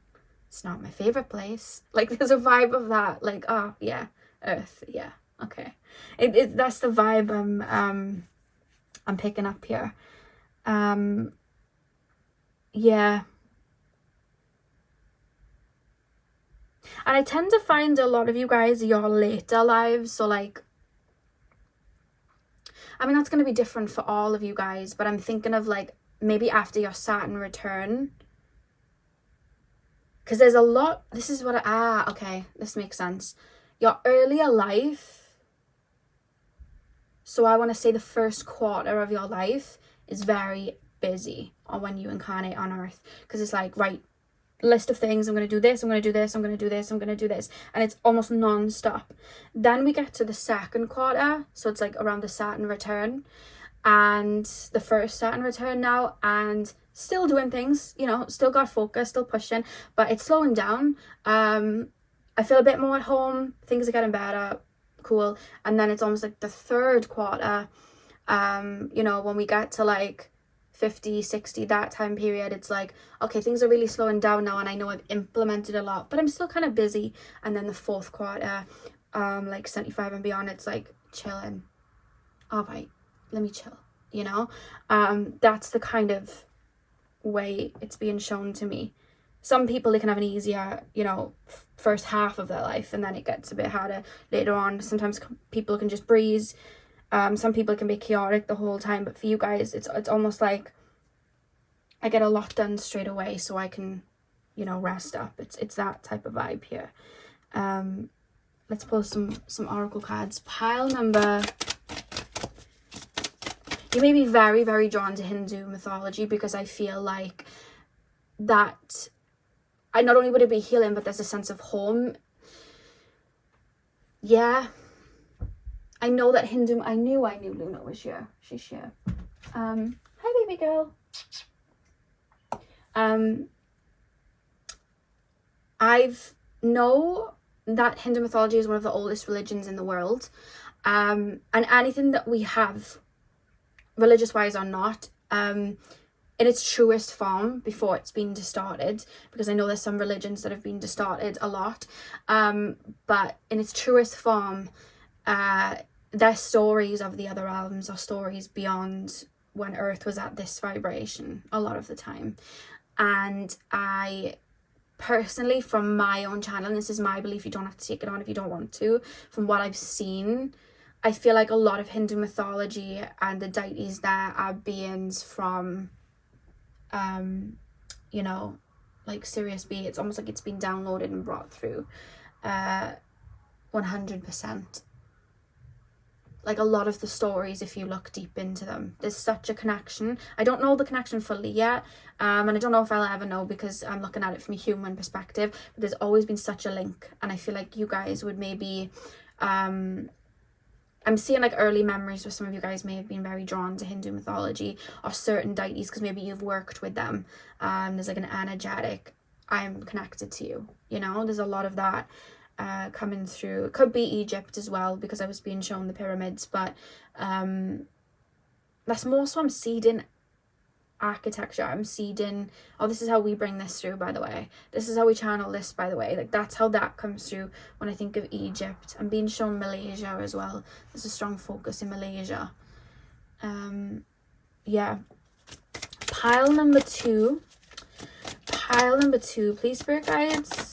It's not my favorite place. Like, there's a vibe of that. Like, oh, yeah, Earth, yeah, okay. That's the vibe I'm picking up here. Yeah. And I tend to find a lot of you guys, your later lives, so like, I mean, that's going to be different for all of you guys, but I'm thinking of like, maybe after your Saturn return, because there's a lot, this is what, okay, this makes sense. Your earlier life, so I want to say the first quarter of your life is very busy, or when you incarnate on Earth, because it's like, right, list of things, I'm going to do this, I'm going to do this, I'm going to do this, I'm going to do this, and it's almost non-stop. Then we get to the second quarter, so it's like around the Saturn return, and the first Saturn return now, and still doing things, you know, still got focus, still pushing, but it's slowing down. I feel a bit more at home, things are getting better, cool. And then it's almost like the third quarter, you know, when we get to like 50, 60, that time period, it's like, okay, things are really slowing down now, and I know I've implemented a lot, but I'm still kind of busy. And then the fourth quarter, like 75 and beyond, it's like chilling. All right, let me chill, you know. That's the kind of way it's being shown to me. Some people, they can have an easier, you know, first half of their life, and then it gets a bit harder later on. Sometimes people can just breeze. Some people can be chaotic the whole time, but for you guys, it's almost like I get a lot done straight away, so I can, you know, rest up. It's that type of vibe here. Let's pull some oracle cards. Pile number. You may be very, very drawn to Hindu mythology, because I feel like that, I not only would it be healing, but there's a sense of home. Yeah. I know that Hindu, I knew Luna was here. She's here. Hi, baby girl. I've know that Hindu mythology is one of the oldest religions in the world. And anything that we have, religious wise or not, in its truest form before it's been distorted, because I know there's some religions that have been distorted a lot, but in its truest form, their stories of the other realms are stories beyond when Earth was at this vibration a lot of the time. And I personally, from my own channel, and this is my belief, you don't have to take it on if you don't want to, from what I've seen, I feel like a lot of Hindu mythology and the deities there are beings from, you know, like Sirius B. It's almost like it's been downloaded and brought through 100%. Like a lot of the stories, if you look deep into them, there's such a connection. I don't know the connection fully yet, and I don't know if I'll ever know because I'm looking at it from a human perspective, but there's always been such a link, and I feel like you guys would maybe, I'm seeing like early memories where some of you guys may have been very drawn to Hindu mythology or certain deities because maybe you've worked with them. There's like an energetic, I'm connected to you, you know, there's a lot of that coming through. It could be Egypt as well because I was being shown the pyramids, but that's more so I'm seeding architecture. I'm seeding, oh, this is how we bring this through, by the way. This is how we channel this, by the way. Like that's how that comes through when I think of Egypt. I'm being shown Malaysia as well. There's a strong focus in Malaysia. Yeah. Pile number two, please, spirit guides.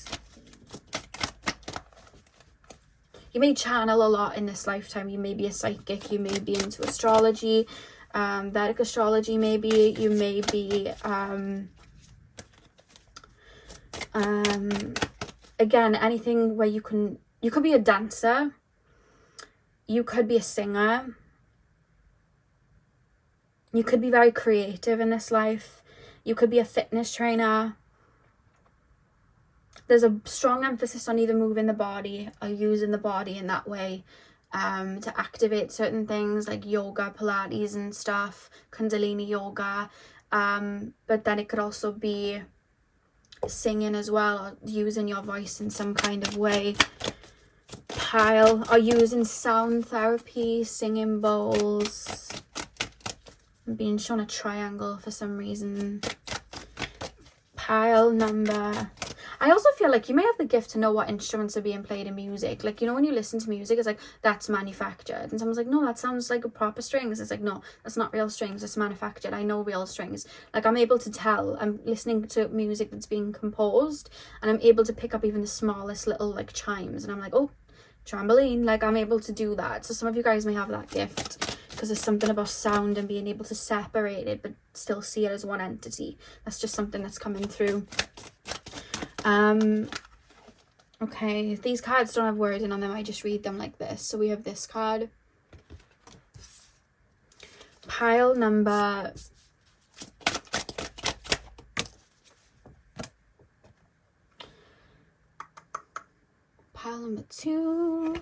You may channel a lot in this lifetime. You may be a psychic. You may be into astrology, Vedic astrology maybe. You may be, again, anything where you could be a dancer. You could be a singer. You could be very creative in this life. You could be a fitness trainer. There's a strong emphasis on either moving the body or using the body in that way to activate certain things like yoga, Pilates and stuff, Kundalini yoga. But then it could also be singing as well, or using your voice in some kind of way. Pile, or using sound therapy, singing bowls. I'm being shown a triangle for some reason. Pile number... I also feel like you may have the gift to know what instruments are being played in music. Like, you know, when you listen to music, it's like, that's manufactured. And someone's like, no, that sounds like a proper strings. It's like, no, that's not real strings. It's manufactured. I know real strings. Like, I'm able to tell. I'm listening to music that's being composed, and I'm able to pick up even the smallest little, like, chimes. And I'm like, oh, trampoline. Like, I'm able to do that. So some of you guys may have that gift, because there's something about sound and being able to separate it, but still see it as one entity. That's just something that's coming through. Okay, these cards don't have wording on them, I just read them like this. So we have this card. Pile number... Pile number 2.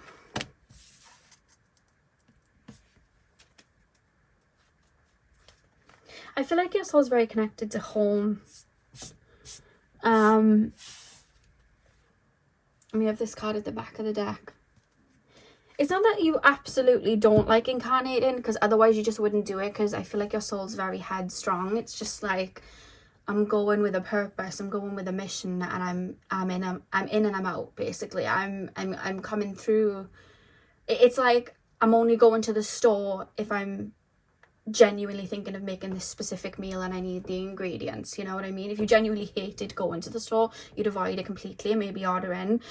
I feel like your soul's very connected to home. And we have this card at the back of the deck. It's not that you absolutely don't like incarnating, because otherwise you just wouldn't do it, because I feel like your soul's very headstrong. It's just like, I'm going with a purpose, I'm going with a mission, and I'm in and I'm out, basically. I'm coming through. It's like I'm only going to the store if I'm genuinely thinking of making this specific meal and I need the ingredients, you know what I mean? If you genuinely hated going to the store, you'd avoid it completely and maybe order in.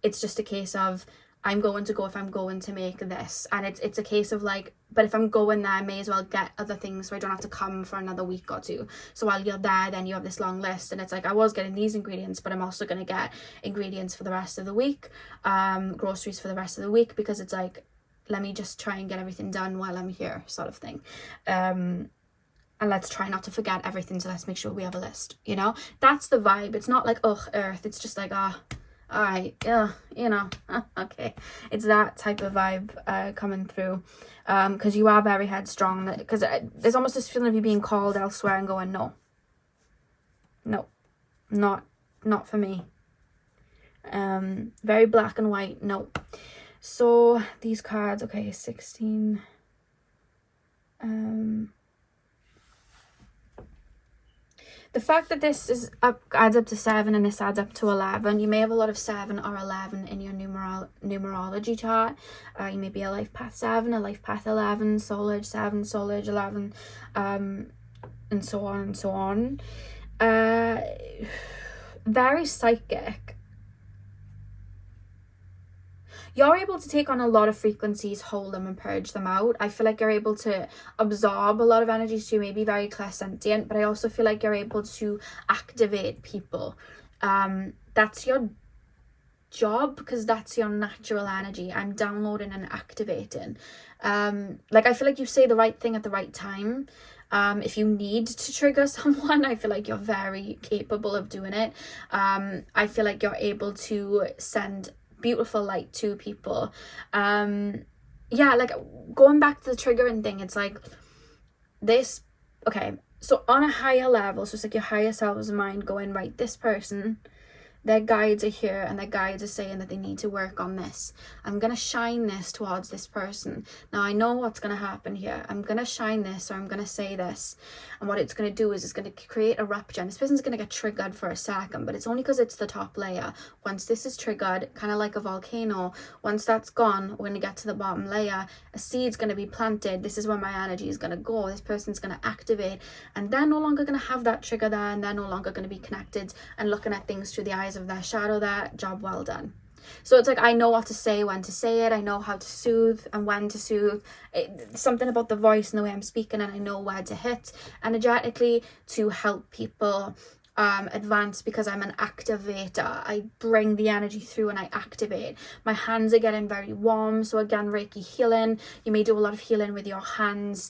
It's just a case of, I'm going to go if I'm going to make this, and it's a case of like, but if I'm going there, I may as well get other things so I don't have to come for another week or two. So while you're there, then you have this long list, and it's like, I was getting these ingredients, but I'm also going to get ingredients for the rest of the week, groceries for the rest of the week, because it's like, let me just try and get everything done while I'm here, sort of thing. And let's try not to forget everything, so let's make sure we have a list, you know? That's the vibe. It's not like, ugh, Earth. It's just like, I Alright, yeah, you know, okay. It's that type of vibe coming through. Because you are very headstrong. Because there's almost this feeling of you being called elsewhere and going, no, not for me. Very black and white, no. So these cards, okay, 16. The fact that this adds up to 7 and this adds up to 11, you may have a lot of 7 or 11 in your numerology chart. You may be a life path 7, a life path 11, soul edge 7, soul edge 11, and so on and so on. Very psychic. You're able to take on a lot of frequencies, hold them and purge them out. I feel like you're able to absorb a lot of energies, so you may be very clairsentient, but I also feel like you're able to activate people. That's your job, because that's your natural energy. I'm downloading and activating. Like, I feel like you say the right thing at the right time. If you need to trigger someone, I feel like you're very capable of doing it. I feel like you're able to send beautiful light to people. Yeah, like, going back to the triggering thing, it's like this. Okay, so on a higher level, so it's like your higher self's mind going, right, this person, their guides are here and their guides are saying that they need to work on this. I'm going to shine this towards this person. Now, I know what's going to happen here. I'm going to shine this, or I'm going to say this. And what it's going to do is it's going to create a rupture. And this person's going to get triggered for a second, but it's only because it's the top layer. Once this is triggered, kind of like a volcano, once that's gone, we're going to get to the bottom layer. A seed's going to be planted. This is where my energy is going to go. This person's going to activate. And they're no longer going to have that trigger there. And they're no longer going to be connected and looking at things through the eyes of their shadow there. Job well done. So it's like, I know what to say, when to say it. I know how to soothe and when to soothe. Something about the voice and the way I'm speaking, and I know where to hit energetically to help people advance, because I'm an activator. I bring the energy through and I activate. My hands are getting very warm, so again, Reiki healing. You may do a lot of healing with your hands,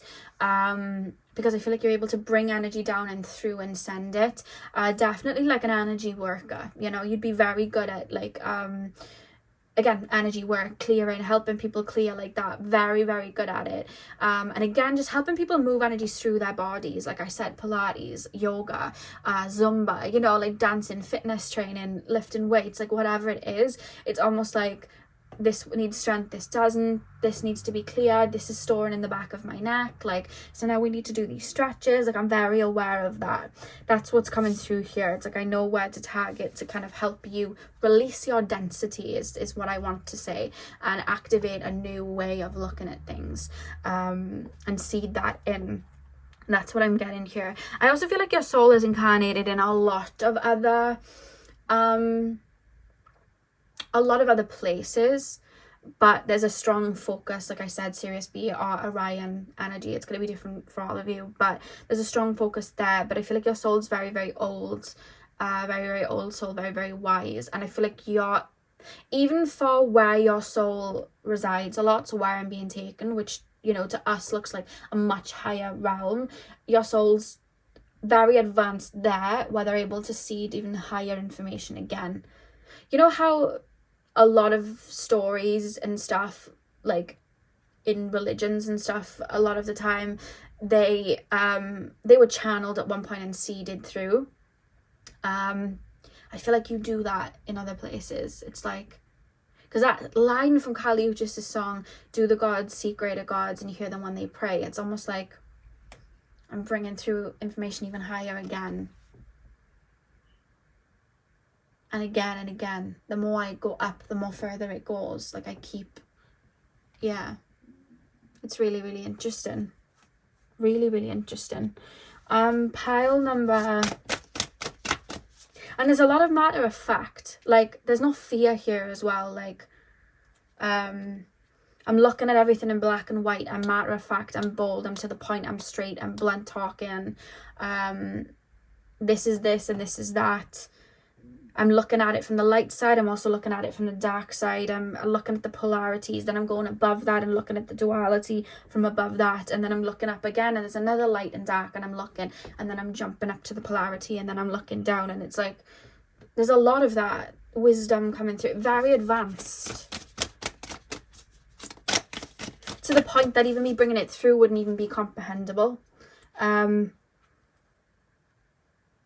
because I feel like you're able to bring energy down and through and send it. Definitely like an energy worker, you know. You'd be very good at, like, again, energy work, clearing, helping people clear, like that. Very, very good at it. And again, just helping people move energies through their bodies. Like I said, Pilates, yoga, Zumba, you know, like dancing, fitness training, lifting weights, like whatever it is. It's almost like, this needs strength, this doesn't, this needs to be cleared, this is storing in the back of my neck, like, so now we need to do these stretches. Like, I'm very aware of that. That's what's coming through here. It's like, I know where to target to kind of help you release your density, is what I want to say, and activate a new way of looking at things, and seed that in. That's what I'm getting here. I also feel like your soul is incarnated in a lot of other places, but there's a strong focus, like I said, Sirius B or Orion energy. It's going to be different for all of you, but there's a strong focus there. But I feel like your soul's very, very old, very, very old soul, very, very wise. And I feel like you're, even for where your soul resides a lot, so where I'm being taken, which, you know, to us looks like a much higher realm, your soul's very advanced there, where they're able to seed even higher information again. You know how a lot of stories and stuff, like in religions and stuff, a lot of the time they were channeled at one point and seeded through. I feel like you do that in other places. It's like, because that line from Kali Uchis' song, "Do the gods seek greater gods and you hear them when they pray," it's almost like I'm bringing through information even higher again. And again and again. The more I go up, the more further it goes. Like, I keep, yeah. It's really, really interesting. Really, really interesting. Pile number, and there's a lot of matter of fact. Like, there's no fear here as well. Like, I'm looking at everything in black and white. I'm matter of fact. I'm bold. I'm to the point. I'm straight. I'm blunt talking. This is this and this is that. I'm looking at it from the light side. I'm also looking at it from the dark side. I'm looking at the polarities. Then I'm going above that and looking at the duality from above that. And then I'm looking up again and there's another light and dark and I'm looking. And then I'm jumping up to the polarity and then I'm looking down. And it's like, there's a lot of that. wisdom coming through, very advanced, to the point that even me bringing it through wouldn't even be comprehensible.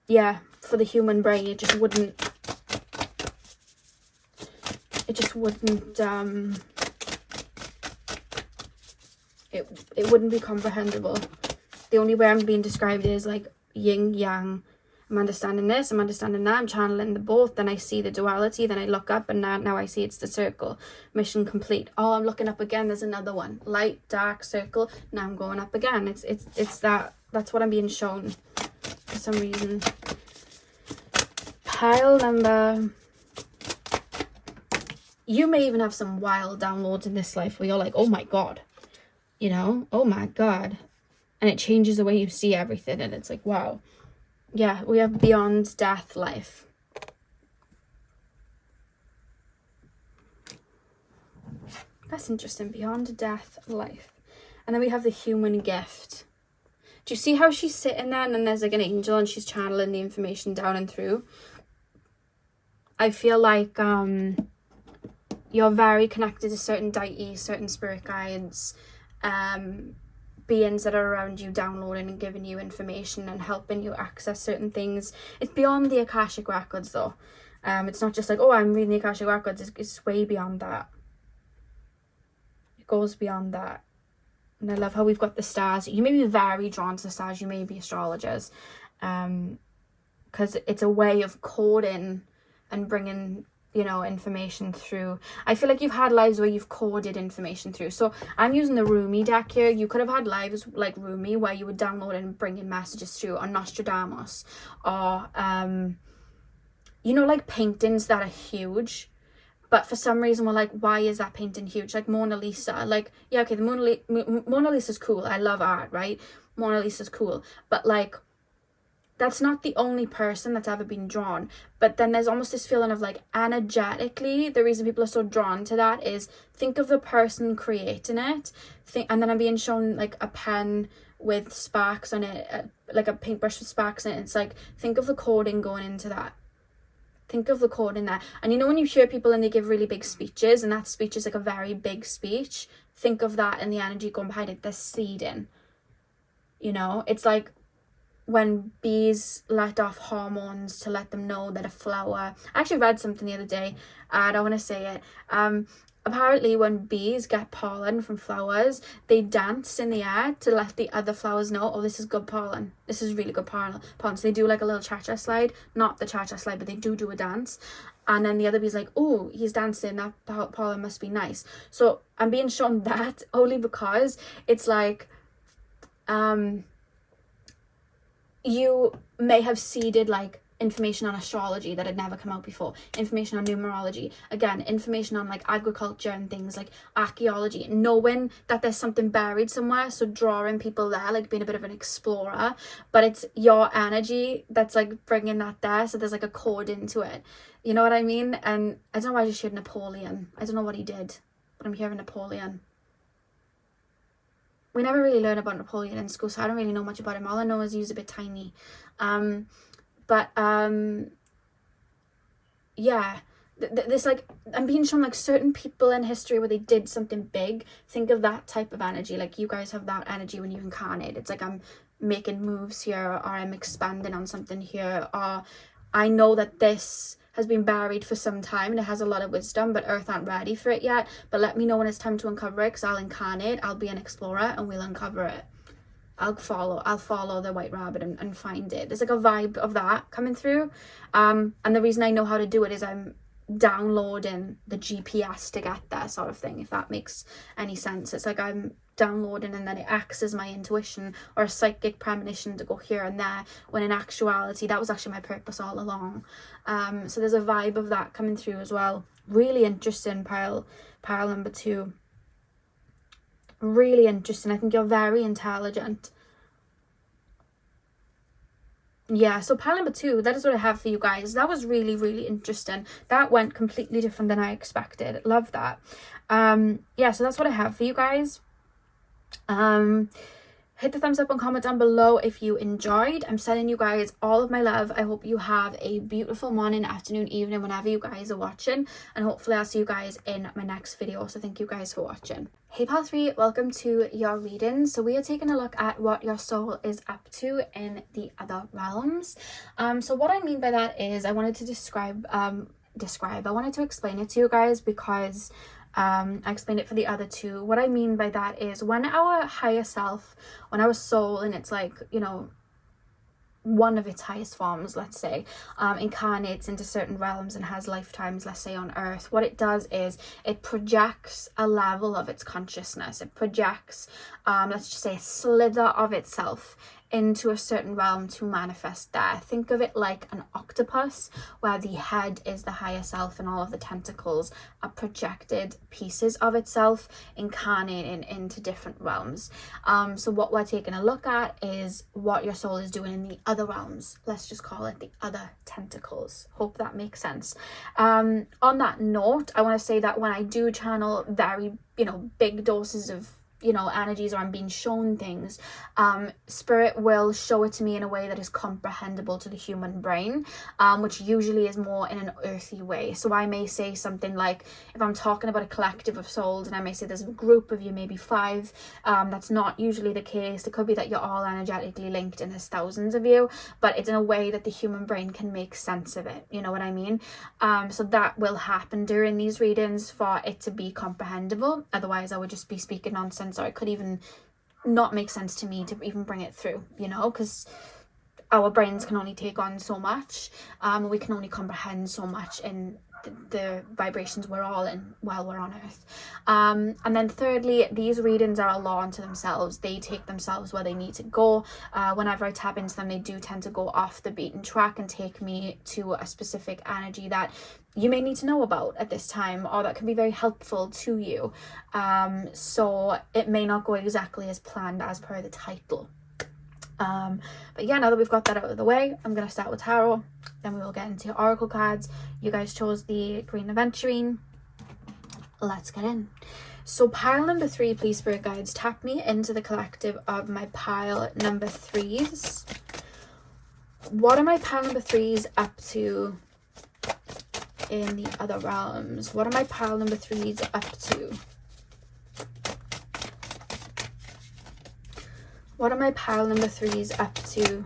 Yeah, for the human brain, it just wouldn't, it wouldn't be comprehensible. The only way I'm being described is like yin yang. I'm understanding this, I'm understanding that, I'm channeling the both, then I see the duality, then I look up, and now I see it's the circle. Mission complete. Oh, I'm looking up again, there's another one. Light, dark, circle, now I'm going up again. It's that's what I'm being shown for some reason. Pile number... You may even have some wild downloads in this life where you're like, oh my god. You know? Oh my god. And it changes the way you see everything, and it's like, wow. Yeah, we have beyond death life. That's interesting. Beyond death life. And then we have the human gift. Do you see how she's sitting there and then there's like an angel and she's channeling the information down and through? I feel like you're very connected to certain deities, certain spirit guides, beings that are around you, downloading and giving you information and helping you access certain things. It's beyond the Akashic records though. It's not just like, oh, I'm reading the Akashic records. It's way beyond that. It goes beyond that. And I love how we've got the stars. You may be very drawn to the stars. You may be astrologers. Because it's a way of coding and bringing, you know, information through. I feel like you've had lives where you've coded information through. So I'm using the Rumi deck here. You could have had lives like Rumi where you would download and bring in messages through, or Nostradamus, or you know, like paintings that are huge, but for some reason we're like, why is that painting huge? Like Mona Lisa, like, yeah, okay, the Mona Lisa's cool. I love art, right? Mona Lisa's cool, but like, that's not the only person that's ever been drawn. But then there's almost this feeling of like, energetically, the reason people are so drawn to that is, think of the person creating it. And then I'm being shown like a pen with sparks on it, like a paintbrush with sparks in it. It's like, think of the coding going into that. Think of the code in there. And you know when you hear people and they give really big speeches, and that speech is like a very big speech, think of that and the energy going behind it. They're seeding. You know, it's like when bees let off hormones to let them know that a flower... I actually read something the other day. I don't want to say it. Apparently when bees get pollen from flowers, they dance in the air to let the other flowers know, oh, this is good pollen. This is really good pollen. So they do like a little cha-cha slide. Not the cha-cha slide, but they do a dance. And then the other bee's like, oh, he's dancing. That pollen must be nice. So I'm being shown that only because it's like... you may have seeded like information on astrology that had never come out before, information on numerology, again, information on like agriculture and things like archaeology, knowing that there's something buried somewhere, so drawing people there, like being a bit of an explorer, but it's your energy that's like bringing that there, so there's like a code into it, you know what I mean? And I don't know why I just heard Napoleon. I don't know what he did, but I'm hearing Napoleon. We never really learn about Napoleon in school, so I don't really know much about him. All I know is he was a bit tiny. Yeah, this like, I'm being shown like certain people in history where they did something big. Think of that type of energy. Like you guys have that energy when you incarnate. It's like, I'm making moves here, or I'm expanding on something here, or I know that this has been buried for some time and it has a lot of wisdom, but Earth aren't ready for it yet. But let me know when it's time to uncover it, because I'll incarnate, I'll be an explorer, and we'll uncover it. I'll follow the white rabbit and find it. There's like a vibe of that coming through. And the reason I know how to do it is I'm downloading the GPS to get there, sort of thing, if that makes any sense. It's like I'm downloading and then it acts as my intuition or a psychic premonition to go here and there, when in actuality that was actually my purpose all along. So there's a vibe of that coming through as well. Really interesting, pile number 2. Really interesting. I think you're very intelligent. Yeah, so pile number 2, that is what I have for you guys. That was really, really interesting. That went completely different than I expected. Love that. Yeah, so that's what I have for you guys. Hit the thumbs up and comment down below if you enjoyed. I'm sending you guys all of my love. I hope you have a beautiful morning, afternoon, evening, whenever you guys are watching. And hopefully I'll see you guys in my next video. So thank you guys for watching. Hey Pal 3, welcome to your reading. So we are taking a look at what your soul is up to in the other realms. So what I mean by that is I wanted to I wanted to explain it to you guys because I explained it for the other two. What I mean by that is when our higher self, when our soul, and it's like, you know, one of its highest forms, let's say, incarnates into certain realms and has lifetimes, let's say on earth, what it does is it projects a level of its consciousness. It projects, let's just say, a slither of itself into a certain realm to manifest there. Think of it like an octopus, where the head is the higher self and all of the tentacles are projected pieces of itself incarnating into different realms. So what we're taking a look at is what your soul is doing in the other realms. Let's just call it the other tentacles. Hope that makes sense. On that note, I want to say that when I do channel very, you know, big doses of, you know, energies, or I'm being shown things, spirit will show it to me in a way that is comprehensible to the human brain, which usually is more in an earthy way. So I may say something like, if I'm talking about a collective of souls, and I may say there's a group of you, maybe 5, that's not usually the case. It could be that you're all energetically linked and there's thousands of you, but it's in a way that the human brain can make sense of it, you know what I mean? So that will happen during these readings for it to be comprehensible. Otherwise I would just be speaking nonsense, or it could even not make sense to me to even bring it through, you know, because our brains can only take on so much, we can only comprehend so much in the vibrations we're all in while we're on earth. And then thirdly, these readings are a law unto themselves. They take themselves where they need to go. Whenever I tap into them, they do tend to go off the beaten track and take me to a specific energy that you may need to know about at this time, or that can be very helpful to you. So it may not go exactly as planned as per the title. But yeah, now that we've got that out of the way, I'm going to start with tarot, then we will get into oracle cards. You guys chose the Green Aventurine. Let's get in. So pile number 3, please, spirit guides, tap me into the collective of my pile number 3s. What are my pile number 3s up to in the other realms? What are my pile number 3s up to? What are my pile number 3s up to?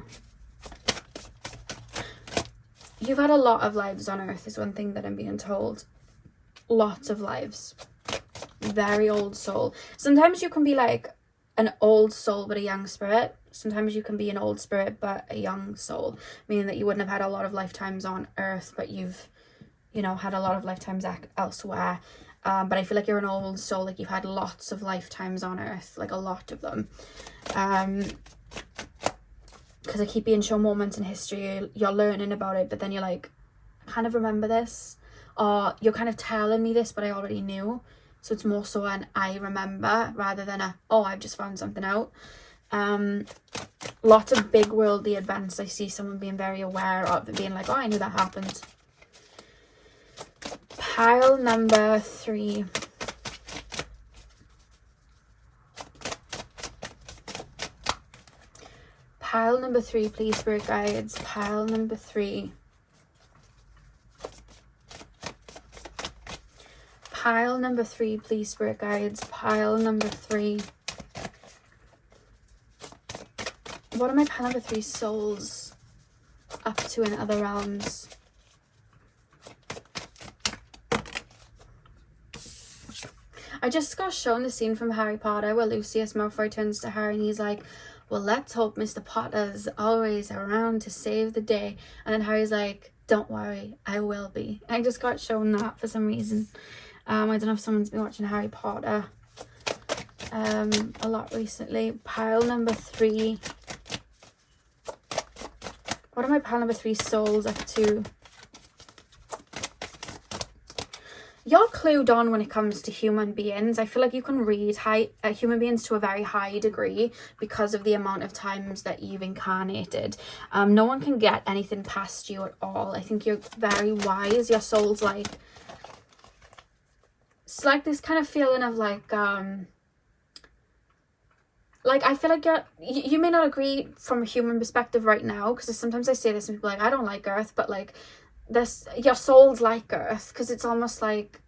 You've had a lot of lives on earth is one thing that I'm being told. Lots of lives. Very old soul. Sometimes you can be like an old soul but a young spirit. Sometimes you can be an old spirit but a young soul, meaning that you wouldn't have had a lot of lifetimes on earth, but you've, you know, had a lot of lifetimes elsewhere. But I feel like you're an old soul, like you've had lots of lifetimes on earth, like a lot of them. Because I keep being shown moments in history, you're learning about it, but then you're like, I kind of remember this, or you're kind of telling me this, but I already knew. So it's more so an I remember rather than a, oh, I've just found something out. Lots of big worldly events I see someone being very aware of, and being like, oh, I knew that happened. Pile number 3. Pile number 3, please, spirit guides. Pile number 3. Pile number 3, please, spirit guides. Pile number 3. What are my pile number 3 souls up to in other realms? I just got shown the scene from Harry Potter where Lucius Malfoy turns to Harry and he's like, well, let's hope Mr. Potter's always around to save the day. And then Harry's like, don't worry, I will be. I just got shown that for some reason. I don't know if someone's been watching Harry Potter a lot recently. Pile number 3. What are my pile number 3 souls up to? You're clued on when it comes to human beings. I feel like you can read human beings to a very high degree because of the amount of times that you've incarnated. No one can get anything past you at all. I think you're very wise. Your soul's like, it's like this kind of feeling of like, like, I feel like you may not agree from a human perspective right now, because sometimes I say this and people are like, I don't like Earth, but like this, your soul's like Earth, because it's almost like,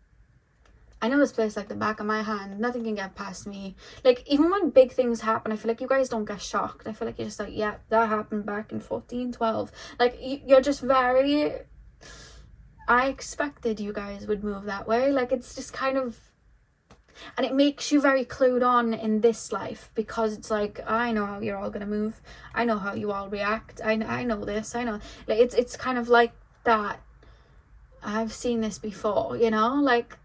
I know this place like the back of my hand. Nothing can get past me. Like, even when big things happen, I feel like you guys don't get shocked. I feel like you're just like, yeah, that happened back in 1412. Like, you're just very... I expected you guys would move that way. Like, it's just kind of... And it makes you very clued on in this life, because it's like, I know how you're all going to move. I know how you all react. I know this. I know. Like, it's kind of like that. I've seen this before, you know? Like...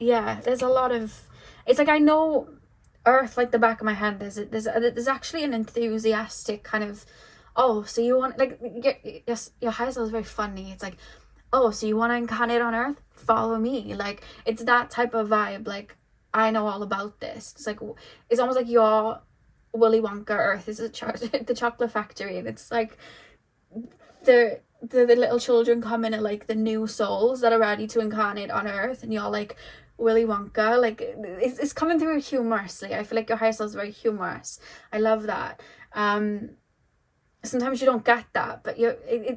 Yeah, there's a lot of... It's like, I know Earth like the back of my hand. There's actually an enthusiastic kind of... Oh, so you want... Like, your higher self is very funny. It's like, oh, so you want to incarnate on Earth? Follow me. Like, it's that type of vibe. Like, I know all about this. It's like... It's almost like your Willy Wonka Earth is the chocolate factory. And it's like... The little children come in at like the new souls that are ready to incarnate on Earth, and you're like Willy Wonka. Like, it's coming through humorously. I feel like your higher self is very humorous. I love that. Sometimes you don't get that, but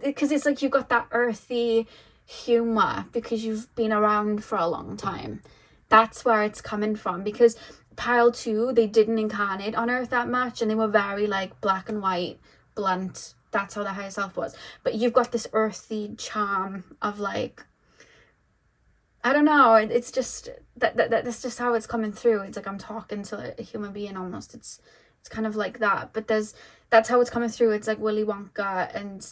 because it's like you've got that earthy humor because you've been around for a long time. That's where it's coming from, because pile 2, they didn't incarnate on Earth that much, and they were very like black and white, blunt. That's how the higher self was. But you've got this earthy charm of like, I don't know, it's just that's just how it's coming through. It's like I'm talking to a human being almost. It's kind of like that. But that's how it's coming through. It's like Willy Wonka and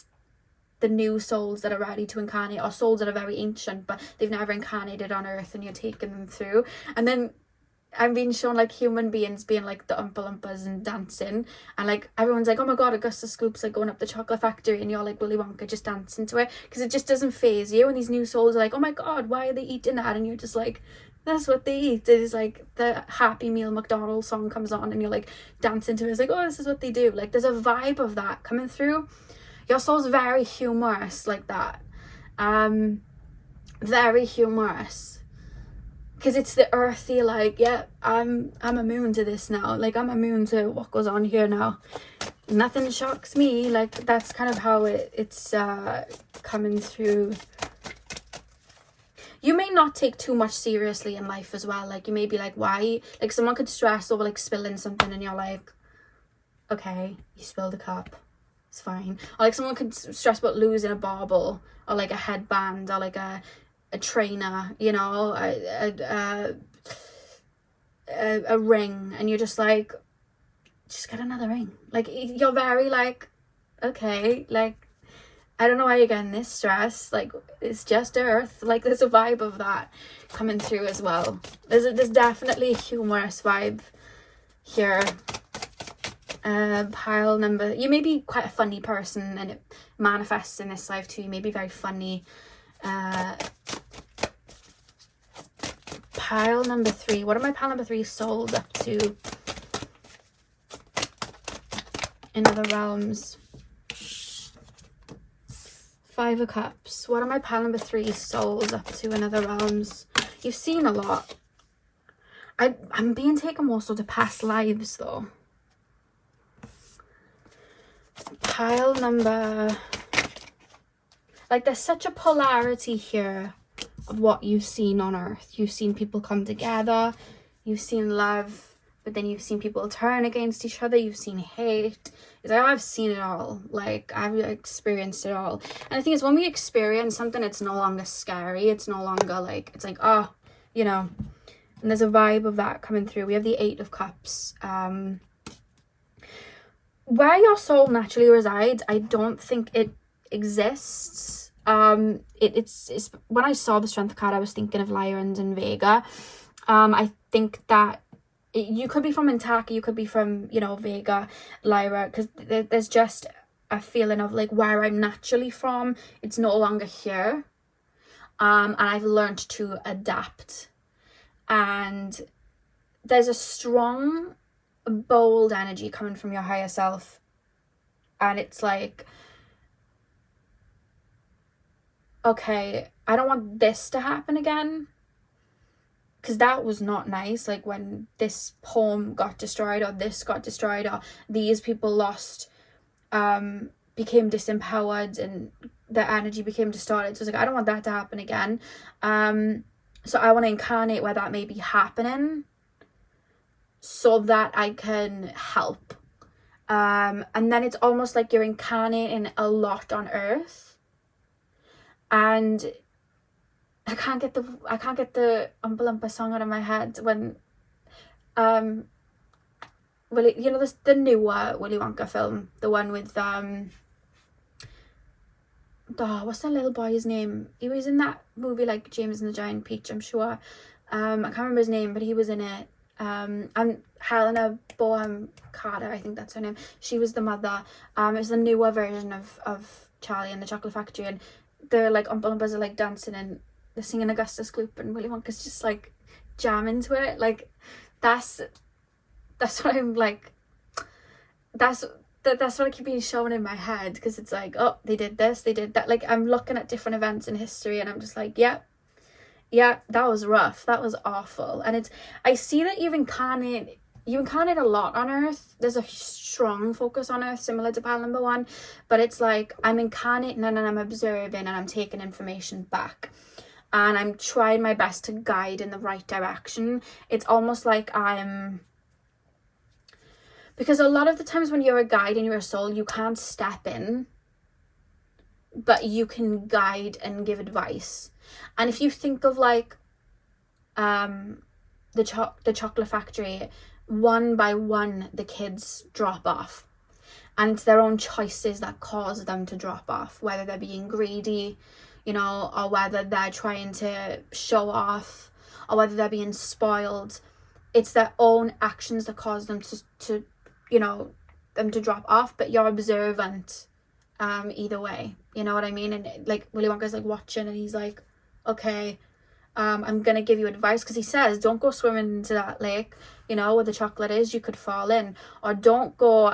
the new souls that are ready to incarnate, or souls that are very ancient but they've never incarnated on Earth, and you're taking them through. And then I'm being shown like human beings being like the Oompa Loompas and dancing, and like everyone's like, oh my god, Augustus Gloop's like going up the chocolate factory, and you're like Willy Wonka just dancing to it, because it just doesn't phase you. And these new souls are like, oh my god, why are they eating that? And you're just like, that's what they eat. It is like the Happy Meal McDonald's song comes on and you're like dancing to it. It's like, oh, this is what they do. Like, there's a vibe of that coming through. Your soul's very humorous like that. Very humorous. Because it's the earthy, like, yeah, I'm immune to this now. Like, I'm immune to what goes on here now. Nothing shocks me. Like, that's kind of how it's coming through. You may not take too much seriously in life as well. Like, you may be like, why? Like, someone could stress over, like, spilling something, and you're like, okay, you spilled a cup. It's fine. Or, like, someone could stress about losing a bauble, or, like, a headband, or, like, a trainer, you know, a ring, and you're just like, just get another ring. Like, you're very like, okay, like, I don't know why you're getting this stress. Like, it's just Earth. Like, there's a vibe of that coming through as well. There's definitely a humorous vibe here. Pile number, you may be quite a funny person, and it manifests in this life too. You may be very funny. Pile number 3. What are my pile number 3 souls up to in other realms? 5 of Cups. What are my pile number 3 souls up to in other realms? You've seen a lot. I'm being taken more so to past lives though. Pile number... Like, there's such a polarity here of what you've seen on Earth. You've seen people come together, you've seen love, but then you've seen people turn against each other, you've seen hate. It's like, I've seen it all. Like, I've experienced it all. And the thing is, when we experience something, it's no longer scary. It's no longer like, it's like, oh, you know. And there's a vibe of that coming through. We have the 8 of Cups. Where your soul naturally resides, I don't think it exists. It's when I saw the Strength card, I was thinking of Lyran and Vega. I think that you could be from Intaka, you could be from, you know, Vega, Lyra, because there's just a feeling of like where I'm naturally from, it's no longer here. And I've learned to adapt. And there's a strong, bold energy coming from your higher self. And it's like, okay, I don't want this to happen again. because that was not nice, like when this home got destroyed, or this got destroyed, or these people lost, became disempowered and their energy became distorted. So it's like, I don't want that to happen again. So I want to incarnate where that may be happening so that I can help. And then it's almost like you're incarnating a lot on Earth, and I can't get the Oompa Loompa song out of my head when Willy, you know, this, the newer Willy Wonka film, the one with what's that little boy's name? He was in that movie like James and the Giant Peach, I'm sure. I can't remember his name, but he was in it. And Helena Bonham Carter, I think that's her name. She was the mother. It's the newer version of Charlie and the Chocolate Factory, and they're like Oompa Loompas are like dancing and they're singing Augustus Gloop, and Willy Wonka's just like jamming to it. Like that's what I'm like. That's what I keep being shown in my head, because it's like, oh, they did this, they did that. Like I'm looking at different events in history, and I'm just like, yeah, that was rough, that was awful. And it's, I see that you incarnate a lot on Earth. There's a strong focus on Earth, similar to pile number 1, but it's like I'm incarnating and I'm observing and I'm taking information back, and I'm trying my best to guide in the right direction. It's almost like because a lot of the times when you're a guide and you're a soul, you can't step in, but you can guide and give advice. And if you think of like the Chocolate Factory, one by one the kids drop off, and it's their own choices that cause them to drop off, whether they're being greedy, you know, or whether they're trying to show off, or whether they're being spoiled. It's their own actions that cause them to you know, them to drop off, but you're observant either way, you know what I mean? And like Willy Wonka's like watching, and he's like, okay, I'm gonna give you advice, because he says, don't go swimming into that lake, you know, where the chocolate is, you could fall in. Or don't go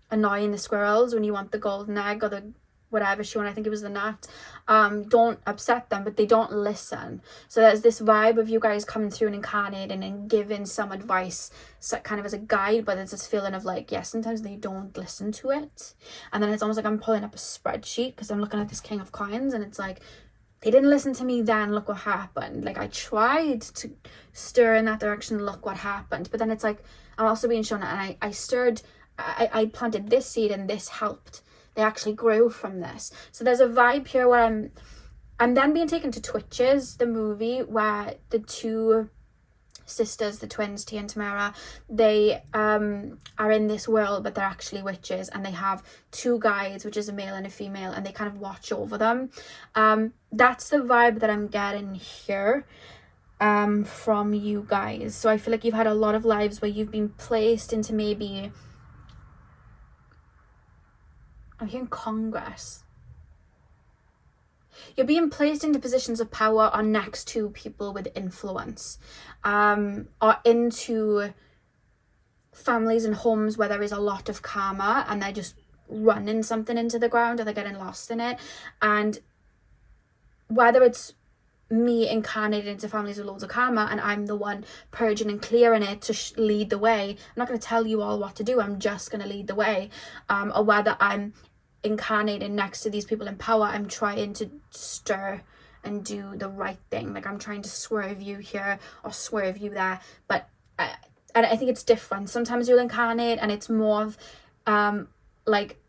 annoying the squirrels when you want the golden egg or the whatever she wanted, I think it was the nut. Don't upset them, but they don't listen. So there's this vibe of you guys coming through and incarnating and giving some advice, so kind of as a guide, but there's this feeling of like, yeah, sometimes they don't listen to it. And then it's almost like I'm pulling up a spreadsheet, because I'm looking at this King of Coins, and it's like, they didn't listen to me then, look what happened. Like I tried to stir in that direction, look what happened. But then it's like, I'm also being shown that, and I planted this seed and this helped. They actually grew from this. So there's a vibe here where I'm then being taken to Twitches, the movie, where the two sisters, the twins, Tia and Tamara, they are in this world, but they're actually witches, and they have two guides, which is a male and a female, and they kind of watch over them. That's the vibe that I'm getting here from you guys. So I feel like you've had a lot of lives where you've been placed into, maybe, I'm hearing Congress. You're being placed into positions of power or next to people with influence, or into families and homes where there is a lot of karma, and they're just running something into the ground, or they're getting lost in it. And whether it's me incarnated into families with loads of karma, and I'm the one purging and clearing it to lead the way, I'm not going to tell you all what to do, I'm just going to lead the way, or whether I'm incarnated next to these people in power, I'm trying to stir and do the right thing. Like I'm trying to swerve you here or swerve you there. But and I think it's different. Sometimes you'll incarnate and it's more of like,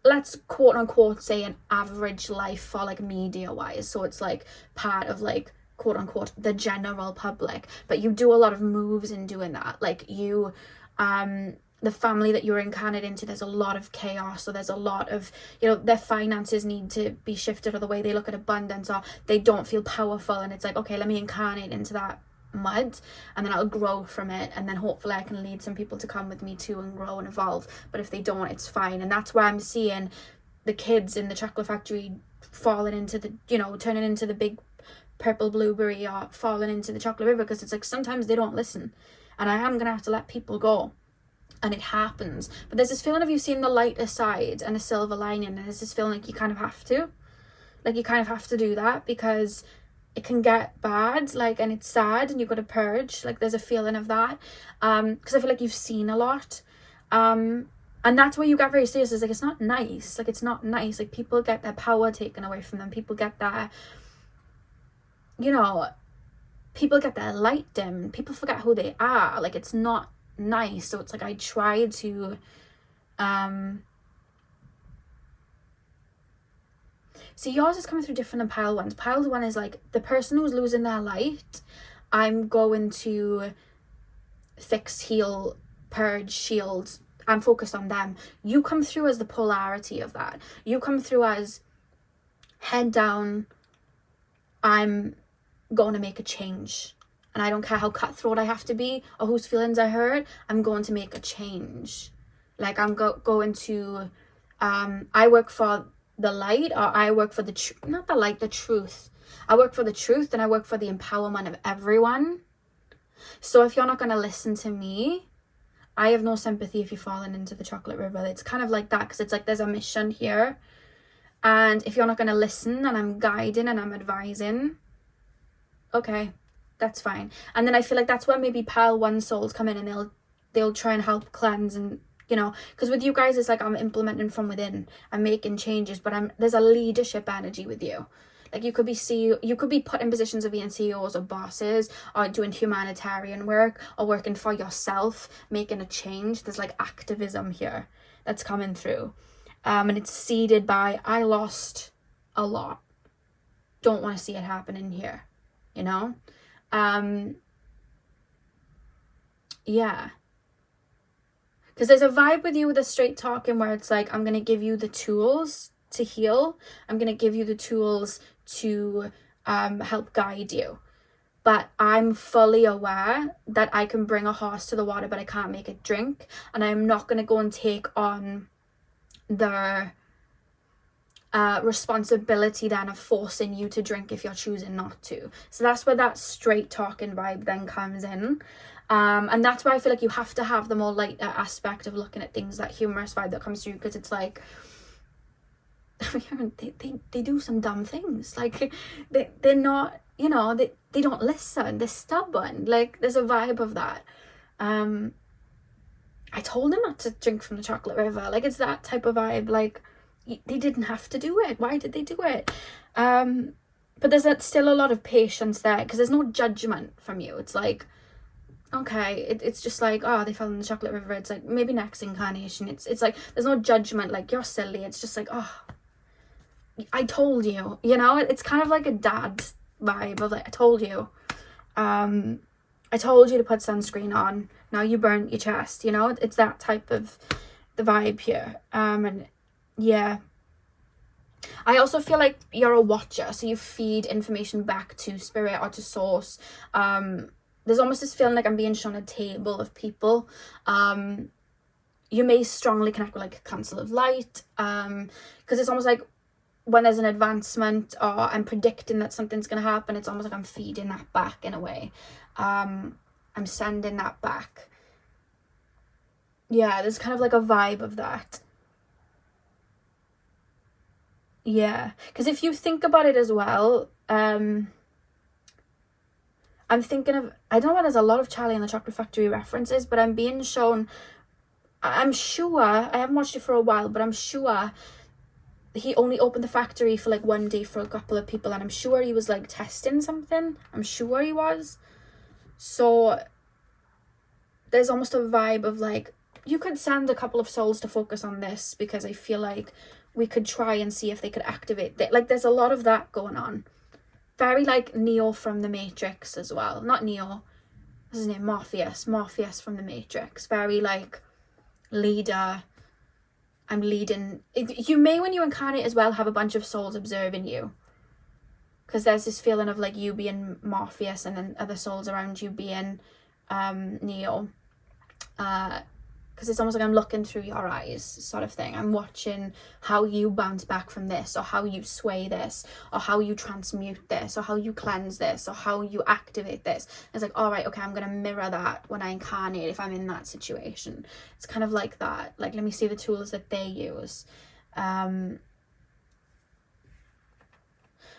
let's quote unquote say an average life for like media wise. So it's like part of like quote unquote the general public, but you do a lot of moves in doing that. Like you the family that you're incarnated into, there's a lot of chaos, so there's a lot of, you know, their finances need to be shifted, or the way they look at abundance, or they don't feel powerful, and it's like, okay, let me incarnate into that mud, and then I'll grow from it, and then hopefully I can lead some people to come with me too and grow and evolve. But if they don't, it's fine. And that's where I'm seeing the kids in the Chocolate Factory falling into the, you know, turning into the big purple blueberry, or falling into the chocolate river, because it's like sometimes they don't listen, and I am gonna have to let people go. And it happens. But there's this feeling of you seeing the lighter side and the silver lining. And there's this feeling like you kind of have to. Like you kind of have to do that, because it can get bad, like, and it's sad, and you've got to purge. Like, there's a feeling of that, because I feel like you've seen a lot, and that's where you get very serious. Is like, it's not nice. Like, it's not nice. Like, people get their power taken away from them. People get their, you know, people get their light dimmed. People forget who they are. Like, it's not nice. So it's like, I try to see, yours is coming through different than pile one's. Pile one is like, the person who's losing their light, I'm going to fix, heal, purge, shield. I'm focused on them. You come through as the polarity of that. You come through as head down, I'm going to make a change. And I don't care how cutthroat I have to be or whose feelings I hurt, I'm going to make a change. Like, I'm going to, I work for the light, or I work for the not the light, the truth. I work for the truth, and I work for the empowerment of everyone. So if you're not going to listen to me, I have no sympathy if you're falling into the chocolate river. It's kind of like that, because it's like, there's a mission here, and if you're not going to listen, and I'm guiding and I'm advising, okay, that's fine. And then I feel like that's where maybe pile one souls come in, and they'll try and help cleanse, and you know, because with you guys, it's like, I'm implementing from within, I'm making changes, but there's a leadership energy with you. Like, you could be put in positions of being CEOs or bosses, or doing humanitarian work, or working for yourself, making a change. There's like activism here that's coming through, and it's seeded by, I lost a lot, don't want to see it happening here, you know. Yeah, because there's a vibe with you with a straight talking, where it's like, I'm going to give you the tools to heal. I'm going to give you the tools to help guide you. But I'm fully aware that I can bring a horse to the water, but I can't make it drink. And I'm not going to go and take on the responsibility then of forcing you to drink if you're choosing not to. So that's where that straight talking vibe then comes in. And that's where I feel like you have to have the more lighter aspect of looking at things, that humorous vibe that comes through, because it's like, they do some dumb things. Like, they're not, you know, they don't listen, they're stubborn. Like, there's a vibe of that. I told them not to drink from the chocolate river. Like, it's that type of vibe. Like, they didn't have to do it. Why did they do it? But there's still a lot of patience there, because there's no judgment from you. It's like, okay, it's just like, oh, they fell in the chocolate river. It's like, maybe next incarnation. It's like, there's no judgment, like, you're silly. It's just like, oh, I told you, you know. It's kind of like a dad vibe of like, I told you. I told you to put sunscreen on. Now you burnt your chest, you know. It's that type of the vibe here. And yeah, I also feel like you're a watcher, so you feed information back to spirit or to source. There's almost this feeling like I'm being shown a table of people. You may strongly connect with like a council of light, because it's almost like, when there's an advancement, or I'm predicting that something's going to happen, it's almost like I'm feeding that back in a way. I'm sending that back. Yeah, there's kind of like a vibe of that. Yeah, because if you think about it as well, I'm thinking of, I don't know, there's a lot of Charlie and the Chocolate Factory references, but I'm being shown, I'm sure, I haven't watched it for a while, but I'm sure he only opened the factory for like one day for a couple of people, and I'm sure he was like testing something. I'm sure he was. So there's almost a vibe of like, you could send a couple of souls to focus on this, because I feel like we could try and see if they could activate it. Like, there's a lot of that going on. Very like Neo from the Matrix as well. Not Neo, what's his name? Morpheus from the Matrix. Very like leader. I'm leading. You may, when you incarnate as well, have a bunch of souls observing you, because there's this feeling of like you being Morpheus, and then other souls around you being Neo, because it's almost like I'm looking through your eyes, sort of thing. I'm watching how you bounce back from this, or how you sway this, or how you transmute this, or how you cleanse this, or how you activate this. It's like, all right, okay, I'm going to mirror that when I incarnate, if I'm in that situation. It's kind of like that. Like, let me see the tools that they use.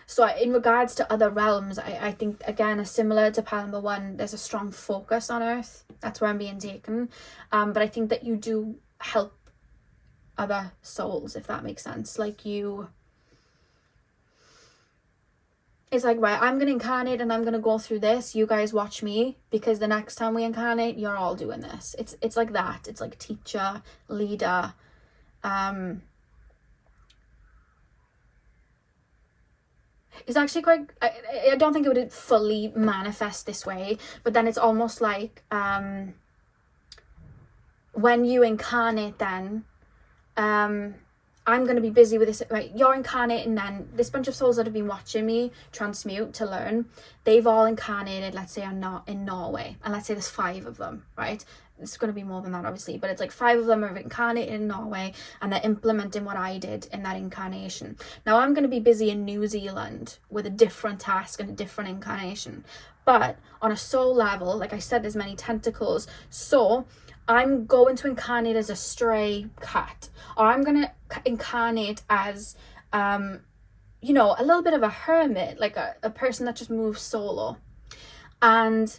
So in regards to other realms, I think, again, similar to pile number 1, there's a strong focus on Earth. That's where I'm being taken. But I think that you do help other souls, if that makes sense. Like, it's like, right, I'm going to incarnate and I'm going to go through this. You guys watch me, because the next time we incarnate, you're all doing this. It's like that. It's like teacher, leader. It's actually quite, I don't think it would fully manifest this way, but then it's almost like when you incarnate, then I'm going to be busy with this, right? You're incarnating, then this bunch of souls that have been watching me transmute to learn, they've all incarnated, let's say, in Norway, and let's say there's 5 of them, right? It's going to be more than that, obviously, but it's like 5 of them are incarnated in Norway, and they're implementing what I did in that incarnation. Now I'm going to be busy in New Zealand with a different task and a different incarnation, but on a soul level, like I said, there's many tentacles, so I'm going to incarnate as a stray cat, or I'm going to incarnate as, a little bit of a hermit, like a person that just moves solo. And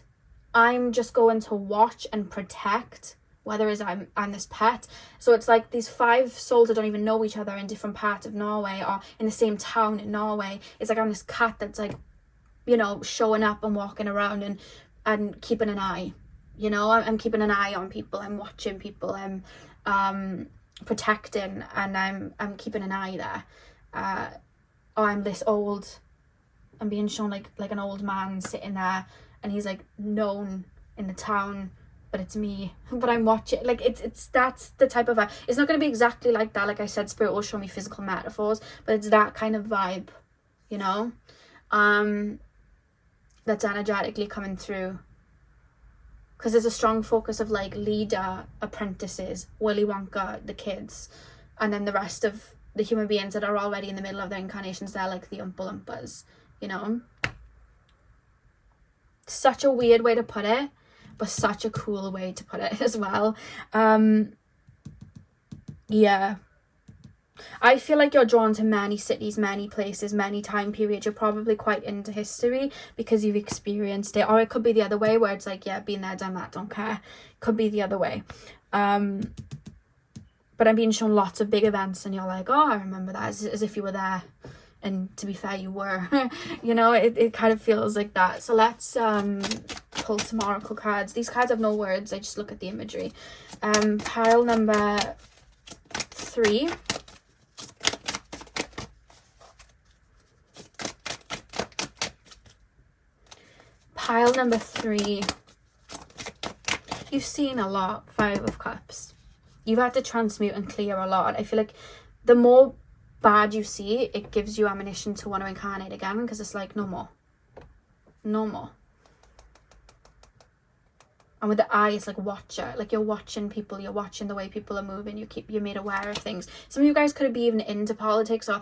I'm just going to watch and protect, whether it's I'm this pet. So it's like these 5 souls that don't even know each other in different parts of Norway, or in the same town in Norway. It's like I'm this cat that's like, showing up and walking around and keeping an eye. I'm keeping an eye on people. I'm watching people. I'm protecting, and I'm keeping an eye there. Or I'm this old. I'm being shown like an old man sitting there, and he's like known in the town, but it's me. But I'm watching. Like that's the type of vibe. It's not going to be exactly like that. Like I said, spirit will show me physical metaphors, but it's that kind of vibe, that's energetically coming through. Because there's a strong focus of like leader, apprentices, Willy Wonka, the kids, and then the rest of the human beings that are already in the middle of their incarnations. They're like the Oompa Loompas, Such a weird way to put it, but such a cool way to put it as well. Yeah. I feel like you're drawn to many cities, many places, many time periods. You're probably quite into history because you've experienced it. Or it could be the other way, where it's like, yeah, been there, done that, don't care. Could be the other way. But I'm being shown lots of big events, and you're like, oh, I remember that, as if you were there. And to be fair, you were. It kind of feels like that. So let's pull some oracle cards. These cards have no words. I just look at the imagery. Pile number 3. Pile number 3. You've seen a lot. 5 of Cups. You've had to transmute and clear a lot. I feel like the more bad you see, it gives you ammunition to want to incarnate again, because it's like, no more. And with the eye, it's like watcher. Like you're watching people. You're watching the way people are moving. You're made aware of things. Some of you guys could be even into politics or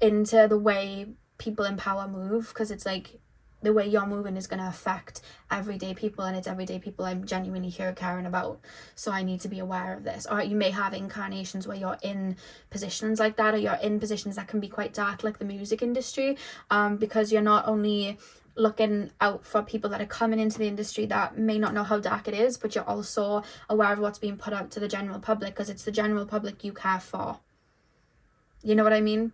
into the way people in power move, because it's like the way you're moving is going to affect everyday people, and it's everyday people I'm genuinely here caring about, so I need to be aware of this. Or you may have incarnations where you're in positions like that, or you're in positions that can be quite dark, like the music industry, because you're not only looking out for people that are coming into the industry that may not know how dark it is, but you're also aware of what's being put out to the general public, because it's the general public you care for. You know what I mean?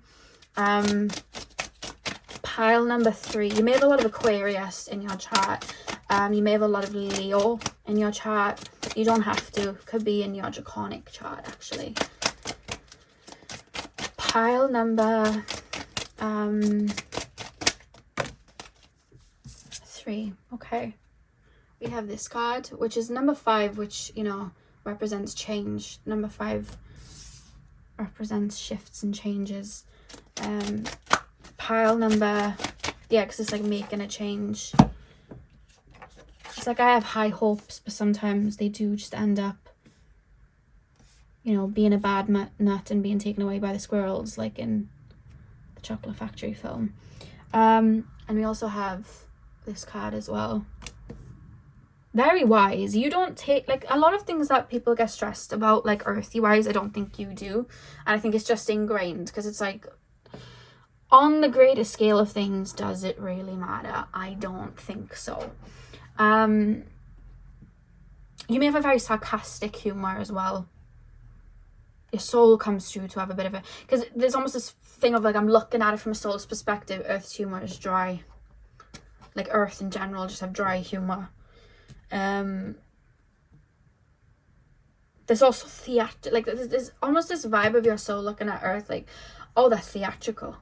Pile number 3. You may have a lot of Aquarius in your chart. You may have a lot of Leo in your chart. You don't have to. Could be in your draconic chart, actually. Pile number 3. Okay. We have this card, which is number 5, which, represents change. Number 5 represents shifts and changes. Pile number, because it's like making a change. It's like I have high hopes, but sometimes they do just end up, being a bad nut and being taken away by the squirrels, like in the Chocolate Factory film. And we also have this card as well. Very wise. You don't take, like, a lot of things that people get stressed about, like earthy wise, I don't think you do. And I think it's just ingrained, because it's like, on the greater scale of things, does it really matter? I don't think so. You may have a very sarcastic humor as well. Your soul comes through to have a bit of a, because there's almost this thing of like, I'm looking at it from a soul's perspective. Earth's humor is dry. Like Earth in general just have dry humor. There's also like there's almost this vibe of your soul looking at Earth like, oh, they're theatrical.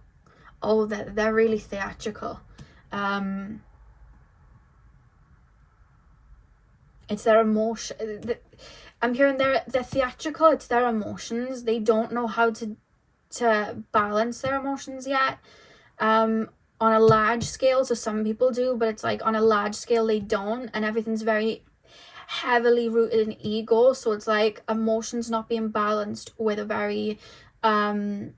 Oh, they're really theatrical. It's their emotion. I'm hearing they're theatrical. It's their emotions. They don't know how to balance their emotions yet. On a large scale, so some people do, but it's like on a large scale they don't, and everything's very heavily rooted in ego. So it's like emotions not being balanced with a very imbalanced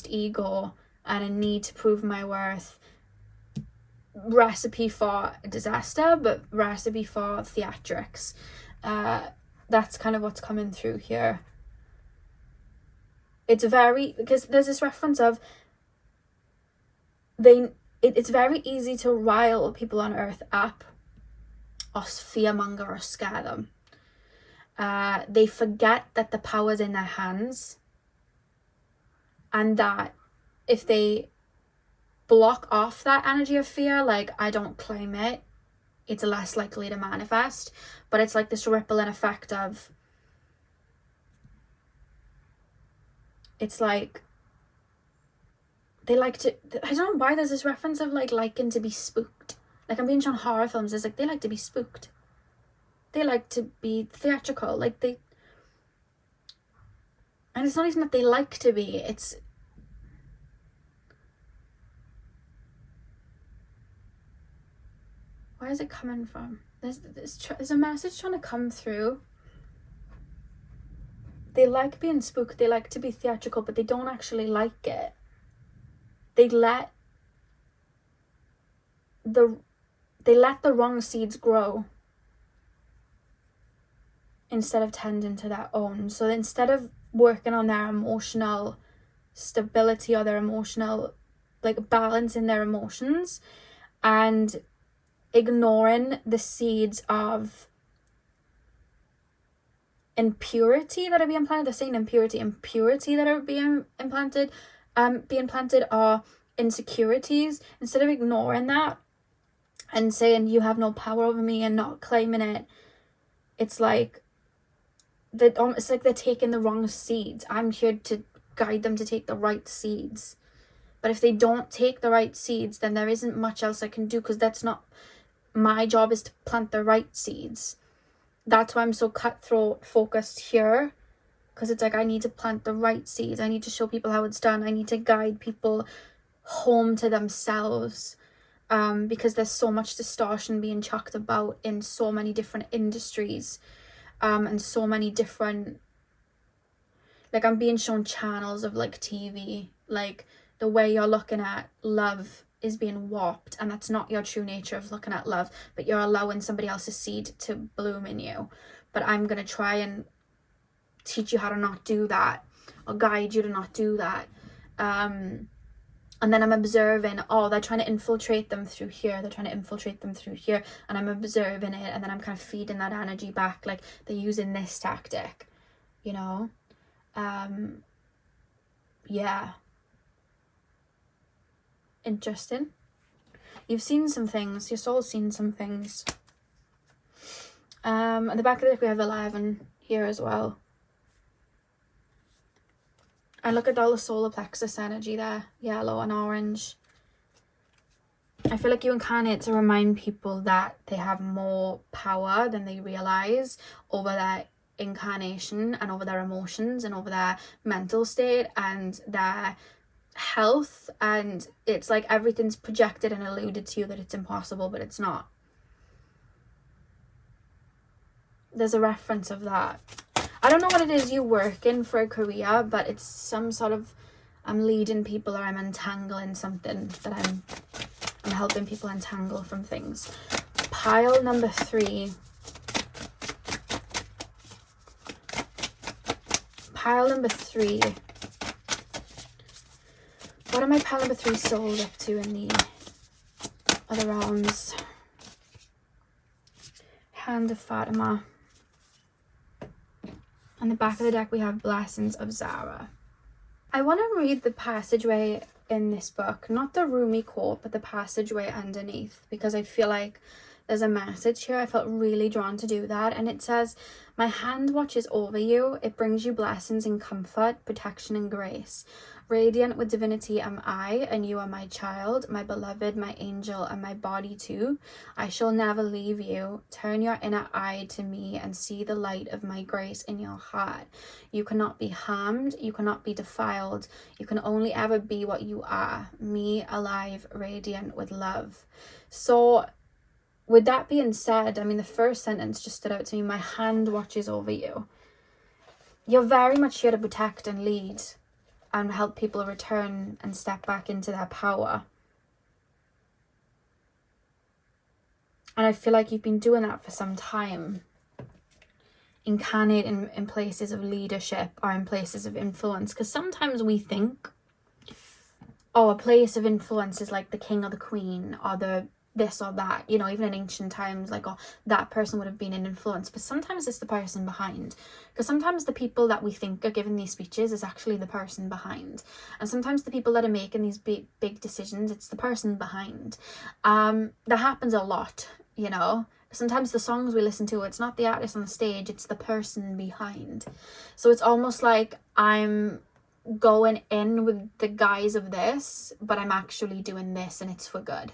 ego and a need to prove my worth. Recipe for disaster, but recipe for theatrics. That's kind of what's coming through here. It's very, because there's this reference of it's very easy to rile people on Earth up or fearmonger or scare them. They forget that the power's in their hands, and that if they block off that energy of fear, like, I don't claim it, it's less likely to manifest. But it's like this rippling effect of, it's like they like to, I don't know why there's this reference of like liking to be spooked. Like, I'm being shown horror films, it's like they like to be spooked, they like to be theatrical, like they, and it's not even that they like to be, it's, where is it coming from? There's a message trying to come through. They like being spooked, they like to be theatrical, but they don't actually like it. They let the wrong seeds grow instead of tending to their own. So instead of working on their emotional stability or their emotional, like, balance in their emotions, and ignoring the seeds of impurity that are being planted, they're saying impurity that are being planted, or insecurities, instead of ignoring that and saying you have no power over me and not claiming it, it's like they're taking the wrong seeds. I'm here to guide them to take the right seeds. But if they don't take the right seeds, then there isn't much else I can do, because that's not my job, is to plant the right seeds. That's why I'm so cutthroat focused here, because it's like I need to plant the right seeds. I need to show people how it's done. I need to guide people home to themselves, because there's so much distortion being chucked about in so many different industries, and so many different, like, I'm being shown channels of like TV, like the way you're looking at love is being warped, and that's not your true nature of looking at love, but you're allowing somebody else's seed to bloom in you. But I'm going to try and teach you how to not do that, or guide you to not do that. And then I'm observing, oh, they're trying to infiltrate them through here, they're trying to infiltrate them through here, and I'm observing it, and then I'm kind of feeding that energy back, like they're using this tactic, you know. Yeah, interesting. You've seen some things, your soul's seen some things. At the back of the deck we have 11 here as well. And look at all the solar plexus energy there, yellow and orange. I feel like you incarnate to remind people that they have more power than they realize over their incarnation, and over their emotions, and over their mental state, and their health. And it's like everything's projected and alluded to you that it's impossible, but it's not. There's a reference of that. I don't know what it is you work in for a career, but it's some sort of, I'm leading people, or I'm untangling something, that I'm helping people untangle from things. Pile number 3. Pile number 3. What are my pile number 3 souls up to in the other realms? Hand of Fatima. On the back of the deck, we have Blessings of Zara. I want to read the passageway in this book, not the Rumi quote, but the passageway underneath, because I feel like there's a message here. I felt really drawn to do that. And it says, my hand watches over you. It brings you blessings and comfort, protection and grace. Radiant with divinity am I, and you are my child, my beloved, my angel, and my body too. I shall never leave you. Turn your inner eye to me and see the light of my grace in your heart. You cannot be harmed. You cannot be defiled. You can only ever be what you are, me, alive, radiant with love. So with that being said, I mean, the first sentence just stood out to me. My hand watches over you. You're very much here to protect and lead and help people return and step back into their power. And I feel like you've been doing that for some time. Incarnate in places of leadership or in places of influence. Because sometimes we think, oh, a place of influence is like the king or the queen or the this or that, you know, even in ancient times, like, oh, that person would have been an influence. But sometimes it's the person behind, because sometimes the people that we think are giving these speeches is actually the person behind. And sometimes the people that are making these big decisions, it's the person behind. That happens a lot, you know. Sometimes the songs we listen to, it's not the artist on the stage, it's the person behind. So it's almost like I'm going in with the guise of this, but I'm actually doing this and it's for good.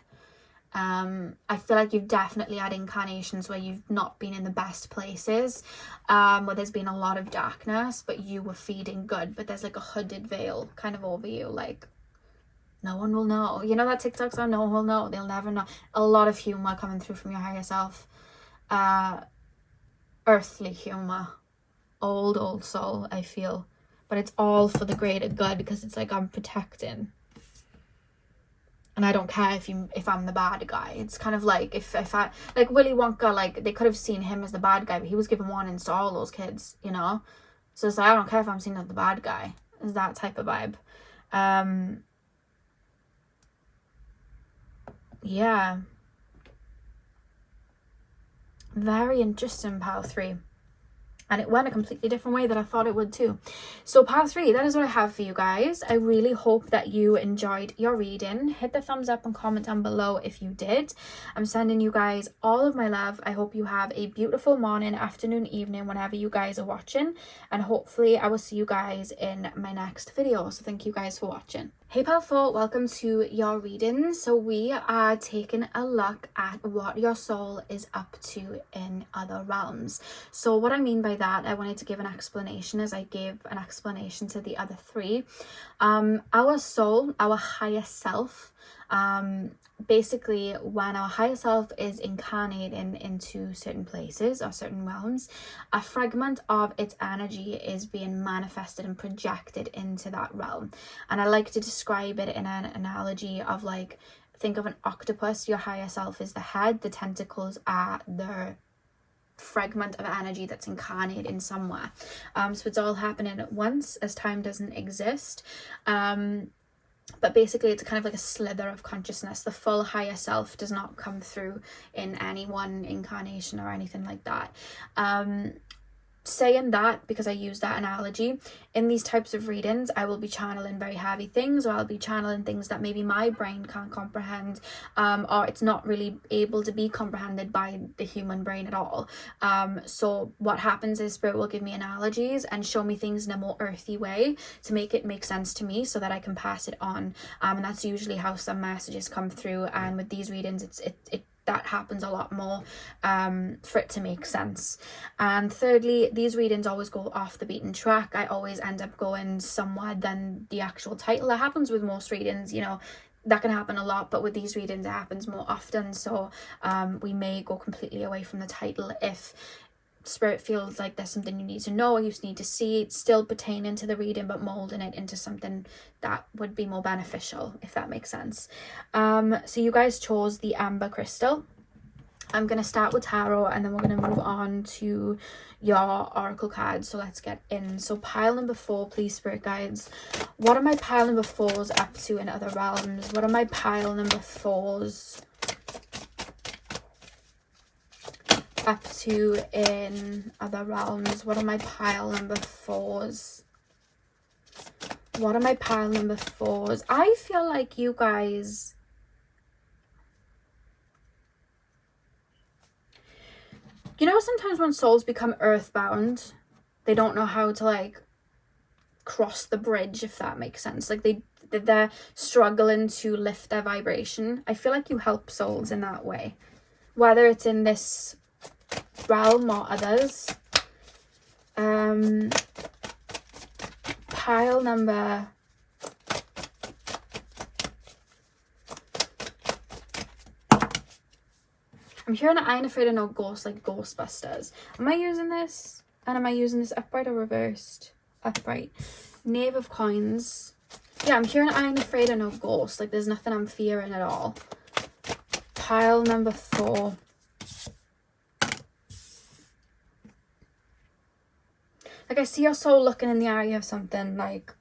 I feel like you've definitely had incarnations where you've not been in the best places, where there's been a lot of darkness, but you were feeding good, but there's like a hooded veil kind of over you, like no one will know. You know that TikTok song, no one will know, they'll never know. A lot of humor coming through from your higher self, earthly humor, old soul, I feel, but it's all for the greater good, because it's like I'm protecting. And I don't care if I'm the bad guy. It's kind of like if I, like Willy Wonka, like they could have seen him as the bad guy, but he was giving warnings to all those kids, you know? So it's like, I don't care if I'm seen as the bad guy. It's that type of vibe. Yeah. Very interesting, pile 3. And it went a completely different way that I thought it would too. So pile 3, that is what I have for you guys. I really hope that you enjoyed your reading. Hit the thumbs up and comment down below if you did. I'm sending you guys all of my love. I hope you have a beautiful morning, afternoon, evening, whenever you guys are watching. And hopefully I will see you guys in my next video. So thank you guys for watching. Hey pile 4, welcome to your reading. So we are taking a look at what your soul is up to in other realms. So what I mean by that, I wanted to give an explanation as I gave an explanation to the other 3. Our soul, our higher self, basically when our higher self is incarnating into certain places or certain realms, a fragment of its energy is being manifested and projected into that realm. And I like to describe it in an analogy of, like, think of an octopus. Your higher self is the head, the tentacles are the fragment of energy that's incarnated in somewhere. So it's all happening at once, as time doesn't exist. But basically it's kind of like a slither of consciousness. The full higher self does not come through in any one incarnation or anything like that. Saying that, because I use that analogy, in these types of readings I will be channeling very heavy things, or I'll be channeling things that maybe my brain can't comprehend, or it's not really able to be comprehended by the human brain at all. So what happens is Spirit will give me analogies and show me things in a more earthy way to make it make sense to me, so that I can pass it on. And that's usually how some messages come through, and with these readings it that happens a lot more, for it to make sense. And thirdly, these readings always go off the beaten track. I always end up going somewhere than the actual title. That happens with most readings, you know, that can happen a lot, but with these readings it happens more often. So we may go completely away from the title if Spirit feels like there's something you need to know or you need to see. It's still pertaining to the reading, but molding it into something that would be more beneficial, if that makes sense. So you guys chose the amber crystal. I'm going to start with tarot, and then we're going to move on to your oracle cards. So let's get in. So pile number 4, please, spirit guides. What are my pile number 4s up to in other realms? What are my pile number 4s up to in other realms? What are my pile number 4s? What are my pile number 4s? I feel like you guys... You know, sometimes when souls become earthbound, they don't know how to, like, cross the bridge, if that makes sense. Like, they're struggling to lift their vibration. I feel like you help souls in that way. Whether it's in this realm or others. Pile number... I'm hearing I ain't afraid of no ghosts, like Ghostbusters. Am I using this? And am I using this upright or reversed? Upright. Knave of Coins. Yeah, I'm hearing I ain't afraid of no ghosts. Like, there's nothing I'm fearing at all. Pile number 4. Like, I see your soul looking in the eye of something, like,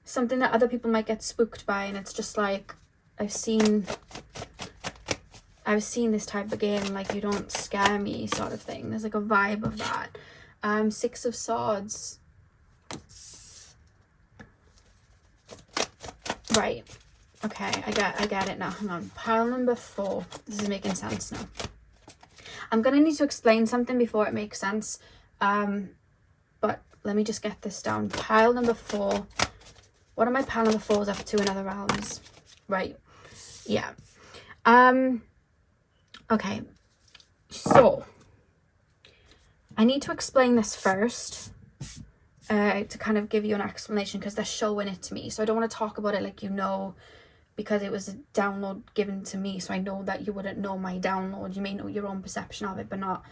something that other people might get spooked by, and it's just like, I've seen this type of game, like, you don't scare me sort of thing. There's like a vibe of that. 6 of Swords. Right. Okay, I get it now. Hang on. Pile number 4. This is making sense now. I'm gonna need to explain something before it makes sense. But let me just get this down. Pile number 4. What are my pile number 4s up to in other realms? Right. Yeah. Okay, so I need to explain this first to kind of give you an explanation, because they're showing it to me. So I don't want to talk about it like, you know, because it was a download given to me. So I know that you wouldn't know my download. You may know your own perception of it, but not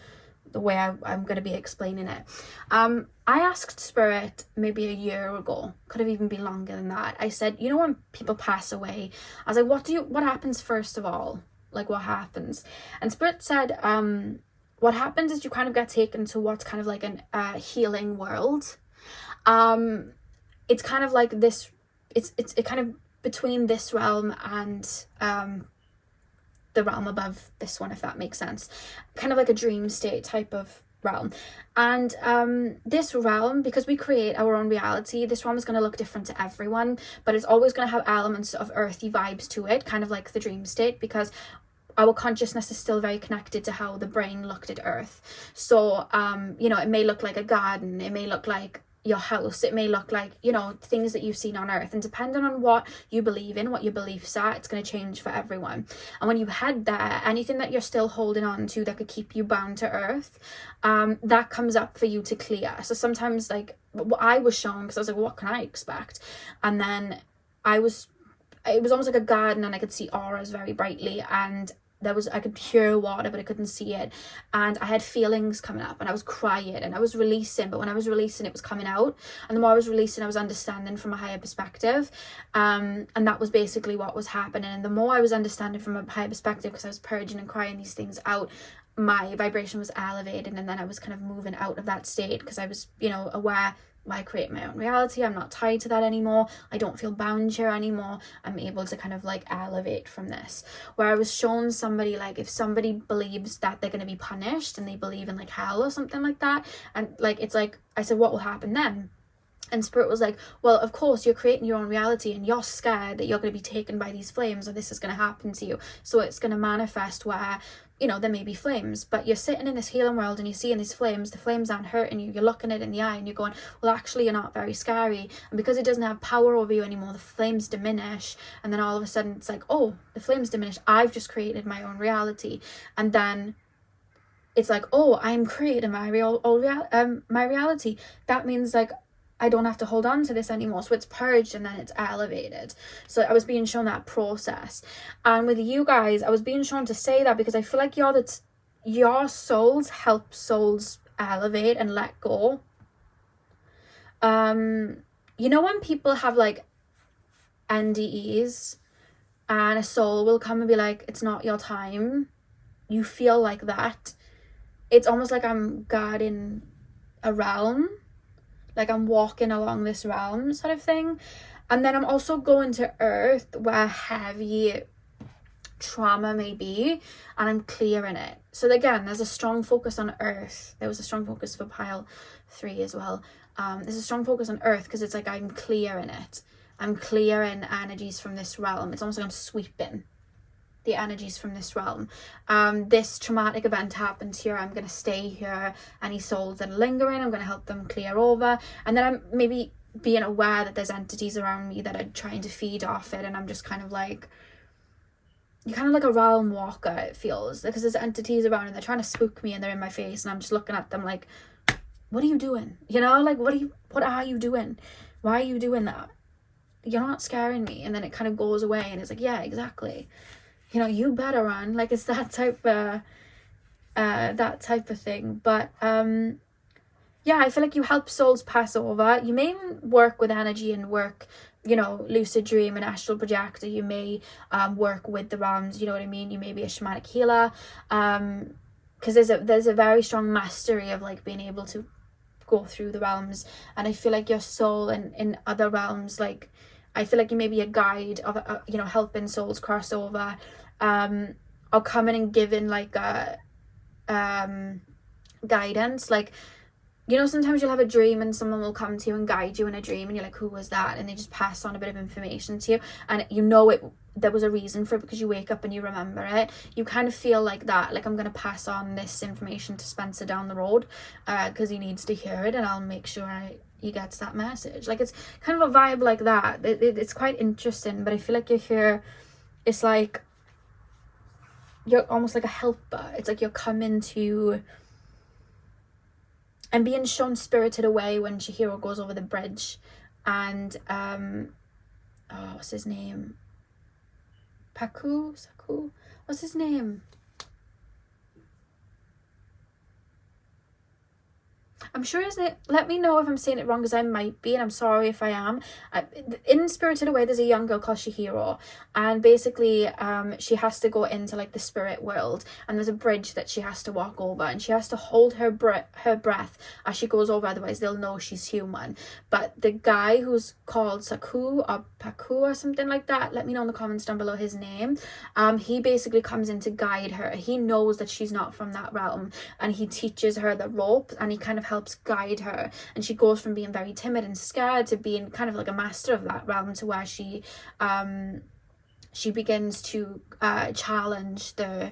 the way I'm going to be explaining it. I asked Spirit maybe a year ago, could have even been longer than that. I said, you know, when people pass away, I was like, what happens first of all? Like, what happens? And Spirit said, what happens is you kind of get taken to what's kind of like an healing world. It's kind of like this, it's kind of between this realm and the realm above this one, if that makes sense. Kind of like a dream state type of realm. And this realm, because we create our own reality, this realm is going to look different to everyone, but it's always going to have elements of earthy vibes to it, kind of like the dream state, because our consciousness is still very connected to how the brain looked at Earth. So you know, it may look like a garden, it may look like your house, it may look like, you know, things that you've seen on Earth, and depending on what you believe in, what your beliefs are, it's going to change for everyone. And when you head there, anything that you're still holding on to that could keep you bound to Earth, that comes up for you to clear. So sometimes, like, what I was shown, because I was like, what can I expect? And then it was almost like a garden, and I could see auras very brightly, and I could hear water, but I couldn't see it. And I had feelings coming up, and I was crying, and I was releasing, but when I was releasing, it was coming out. And the more I was releasing, I was understanding from a higher perspective. And that was basically what was happening. And the more I was understanding from a higher perspective, because I was purging and crying these things out, my vibration was elevated. And then I was kind of moving out of that state, because I was, you know, aware, I create my own reality. I'm not tied to that anymore. I don't feel bound here anymore. I'm able to kind of like elevate from this. Where I was shown somebody, like, if somebody believes that they're going to be punished, and they believe in like hell or something like that, and like, it's like, I said, what will happen then? And Spirit was like, well, of course, you're creating your own reality, and you're scared that you're going to be taken by these flames, or this is going to happen to you. So it's going to manifest where, you know, there may be flames, but you're sitting in this healing world and you're seeing these flames. The flames aren't hurting you. You're looking it in the eye and you're going, well, actually, you're not very scary. And because it doesn't have power over you anymore, the flames diminish. And then all of a sudden it's like, oh, the flames diminish. I've just created my own reality. And then it's like, oh, I'm creating my reality. That means, like, I don't have to hold on to this anymore. So it's purged and then it's elevated. So I was being shown that process. And with you guys, I was being shown to say that because I feel like your souls help souls elevate and let go. You know, when people have like NDEs, and a soul will come and be like, it's not your time. You feel like that. It's almost like I'm guarding a realm, like I'm walking along this realm sort of thing. And then I'm also going to earth where heavy trauma may be, and I'm clearing it. So again, there's a strong focus on earth. There was a strong focus for pile 3 as well. There's a strong focus on earth because it's like I'm clearing it. I'm clearing energies from this realm. It's almost like I'm sweeping the energies from this realm. This traumatic event happened here. I'm going to stay here. Any souls that are lingering, I'm going to help them clear over. And then I'm maybe being aware that there's entities around me that are trying to feed off it. And I'm just kind of like, you're kind of like a realm walker, it feels. Because there's entities around and they're trying to spook me and they're in my face. And I'm just looking at them like, what are you doing? You know, like, what are you doing? Why are you doing that? You're not scaring me. And then it kind of goes away and it's like, yeah, exactly. You know, you better run. Like, it's that type of thing. But yeah, I feel like you help souls pass over. You may work with energy and work, you know, lucid dream and astral projector. You may work with the realms, you know what I mean? You may be a shamanic healer, because there's a very strong mastery of like being able to go through the realms. And I feel like your soul in other realms, like I feel like you may be a guide of you know, helping souls cross over, or coming and giving like a guidance. Like, you know, sometimes you'll have a dream and someone will come to you and guide you in a dream and you're like, who was that? And they just pass on a bit of information to you, and you know there was a reason for it because you wake up and you remember it. You kind of feel like that, like I'm going to pass on this information to Spencer down the road because he needs to hear it, and I'll make sure he gets that message. Like, it's kind of a vibe like that. It's quite interesting, but I feel like it's like you're almost like a helper. It's like you're coming to and being shown spirited away when Chihiro goes over the bridge, and what's his name? Saku? What's his name? I'm sure, isn't it? Let me know if I'm saying it wrong, because I might be, and I'm sorry if I am. In Spirited Away, there's a young girl called Chihiro, and basically she has to go into like the spirit world, and there's a bridge that she has to walk over, and she has to hold her breath as she goes over, otherwise they'll know she's human. But the guy who's called Saku or Paku or something like that, let me know in the comments down below his name. He basically comes in to guide her. He knows that she's not from that realm, and he teaches her the ropes, and he kind of helps guide her, and she goes from being very timid and scared to being kind of like a master of that realm, to where she begins to challenge the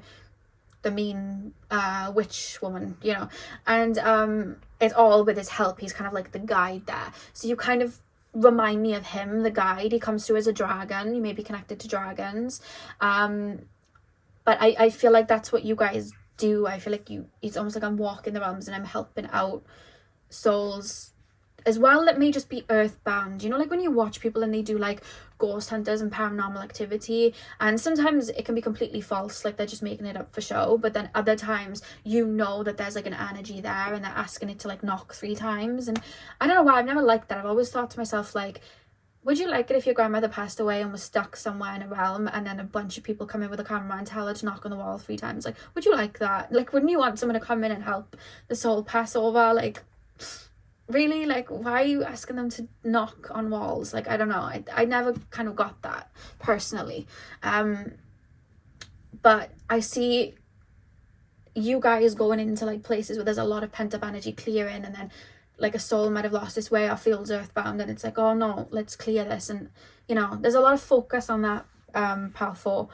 mean witch woman, you know, and it's all with his help. He's kind of like the guide there, so you kind of remind me of him, the guide. He comes through as a dragon. You may be connected to dragons, but I feel like that's what you guys do. I feel like it's almost like I'm walking the realms and I'm helping out souls as well that may just be earthbound. You know, like when you watch people and they do like ghost hunters and paranormal activity, and sometimes it can be completely false, like they're just making it up for show, but then other times you know that there's like an energy there and they're asking it to like knock 3 times. And I don't know why I've never liked that. I've always thought to myself, like, would you like it if your grandmother passed away and was stuck somewhere in a realm, and then a bunch of people come in with a camera and tell her to knock on the wall 3 times? Like, would you like that? Like, wouldn't you want someone to come in and help the soul pass over? Like, really? Like, why are you asking them to knock on walls? Like, I don't know. I never kind of got that personally. But I see you guys going into like places where there's a lot of pent up energy clearing, and then like a soul might have lost its way or feels earthbound, and it's like, oh no, let's clear this. And you know, there's a lot of focus on that, powerful,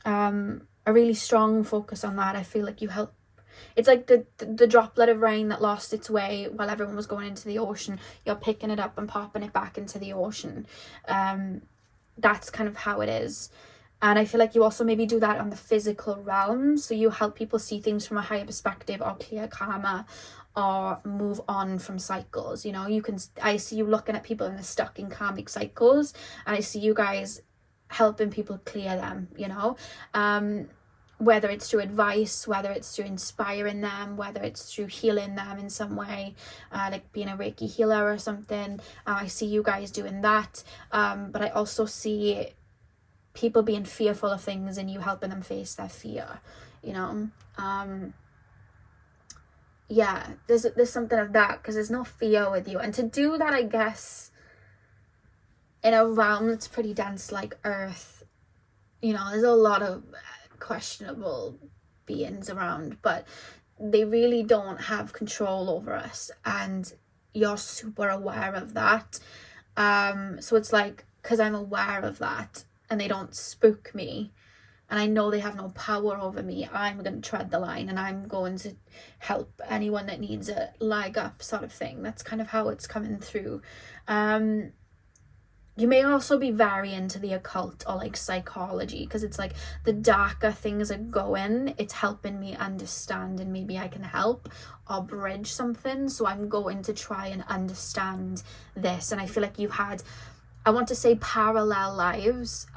a really strong focus on that. I feel like you help. It's like the droplet of rain that lost its way while everyone was going into the ocean. You're picking it up and popping it back into the ocean. That's kind of how it is. And I feel like you also maybe do that on the physical realm. So you help people see things from a higher perspective, or clear karma, or move on from cycles. You know, I see you looking at people and they're stuck in karmic cycles, and I see you guys helping people clear them, you know, whether it's through advice, whether it's through inspiring them, whether it's through healing them in some way, like being a Reiki healer or something. I see you guys doing that, but I also see people being fearful of things and you helping them face their fear, you know. Yeah, there's something of that, because there's no fear with you. And to do that, I guess, in a realm that's pretty dense like Earth, you know, there's a lot of questionable beings around, but they really don't have control over us, and you're super aware of that. So it's like, because I'm aware of that and they don't spook me, and I know they have no power over me, I'm going to tread the line, and I'm going to help anyone that needs a leg up, sort of thing. That's kind of how it's coming through. You may also be very into the occult or like psychology, because it's like the darker things are going, it's helping me understand, and maybe I can help or bridge something. So I'm going to try and understand this. And I feel like you've had, I want to say, parallel lives,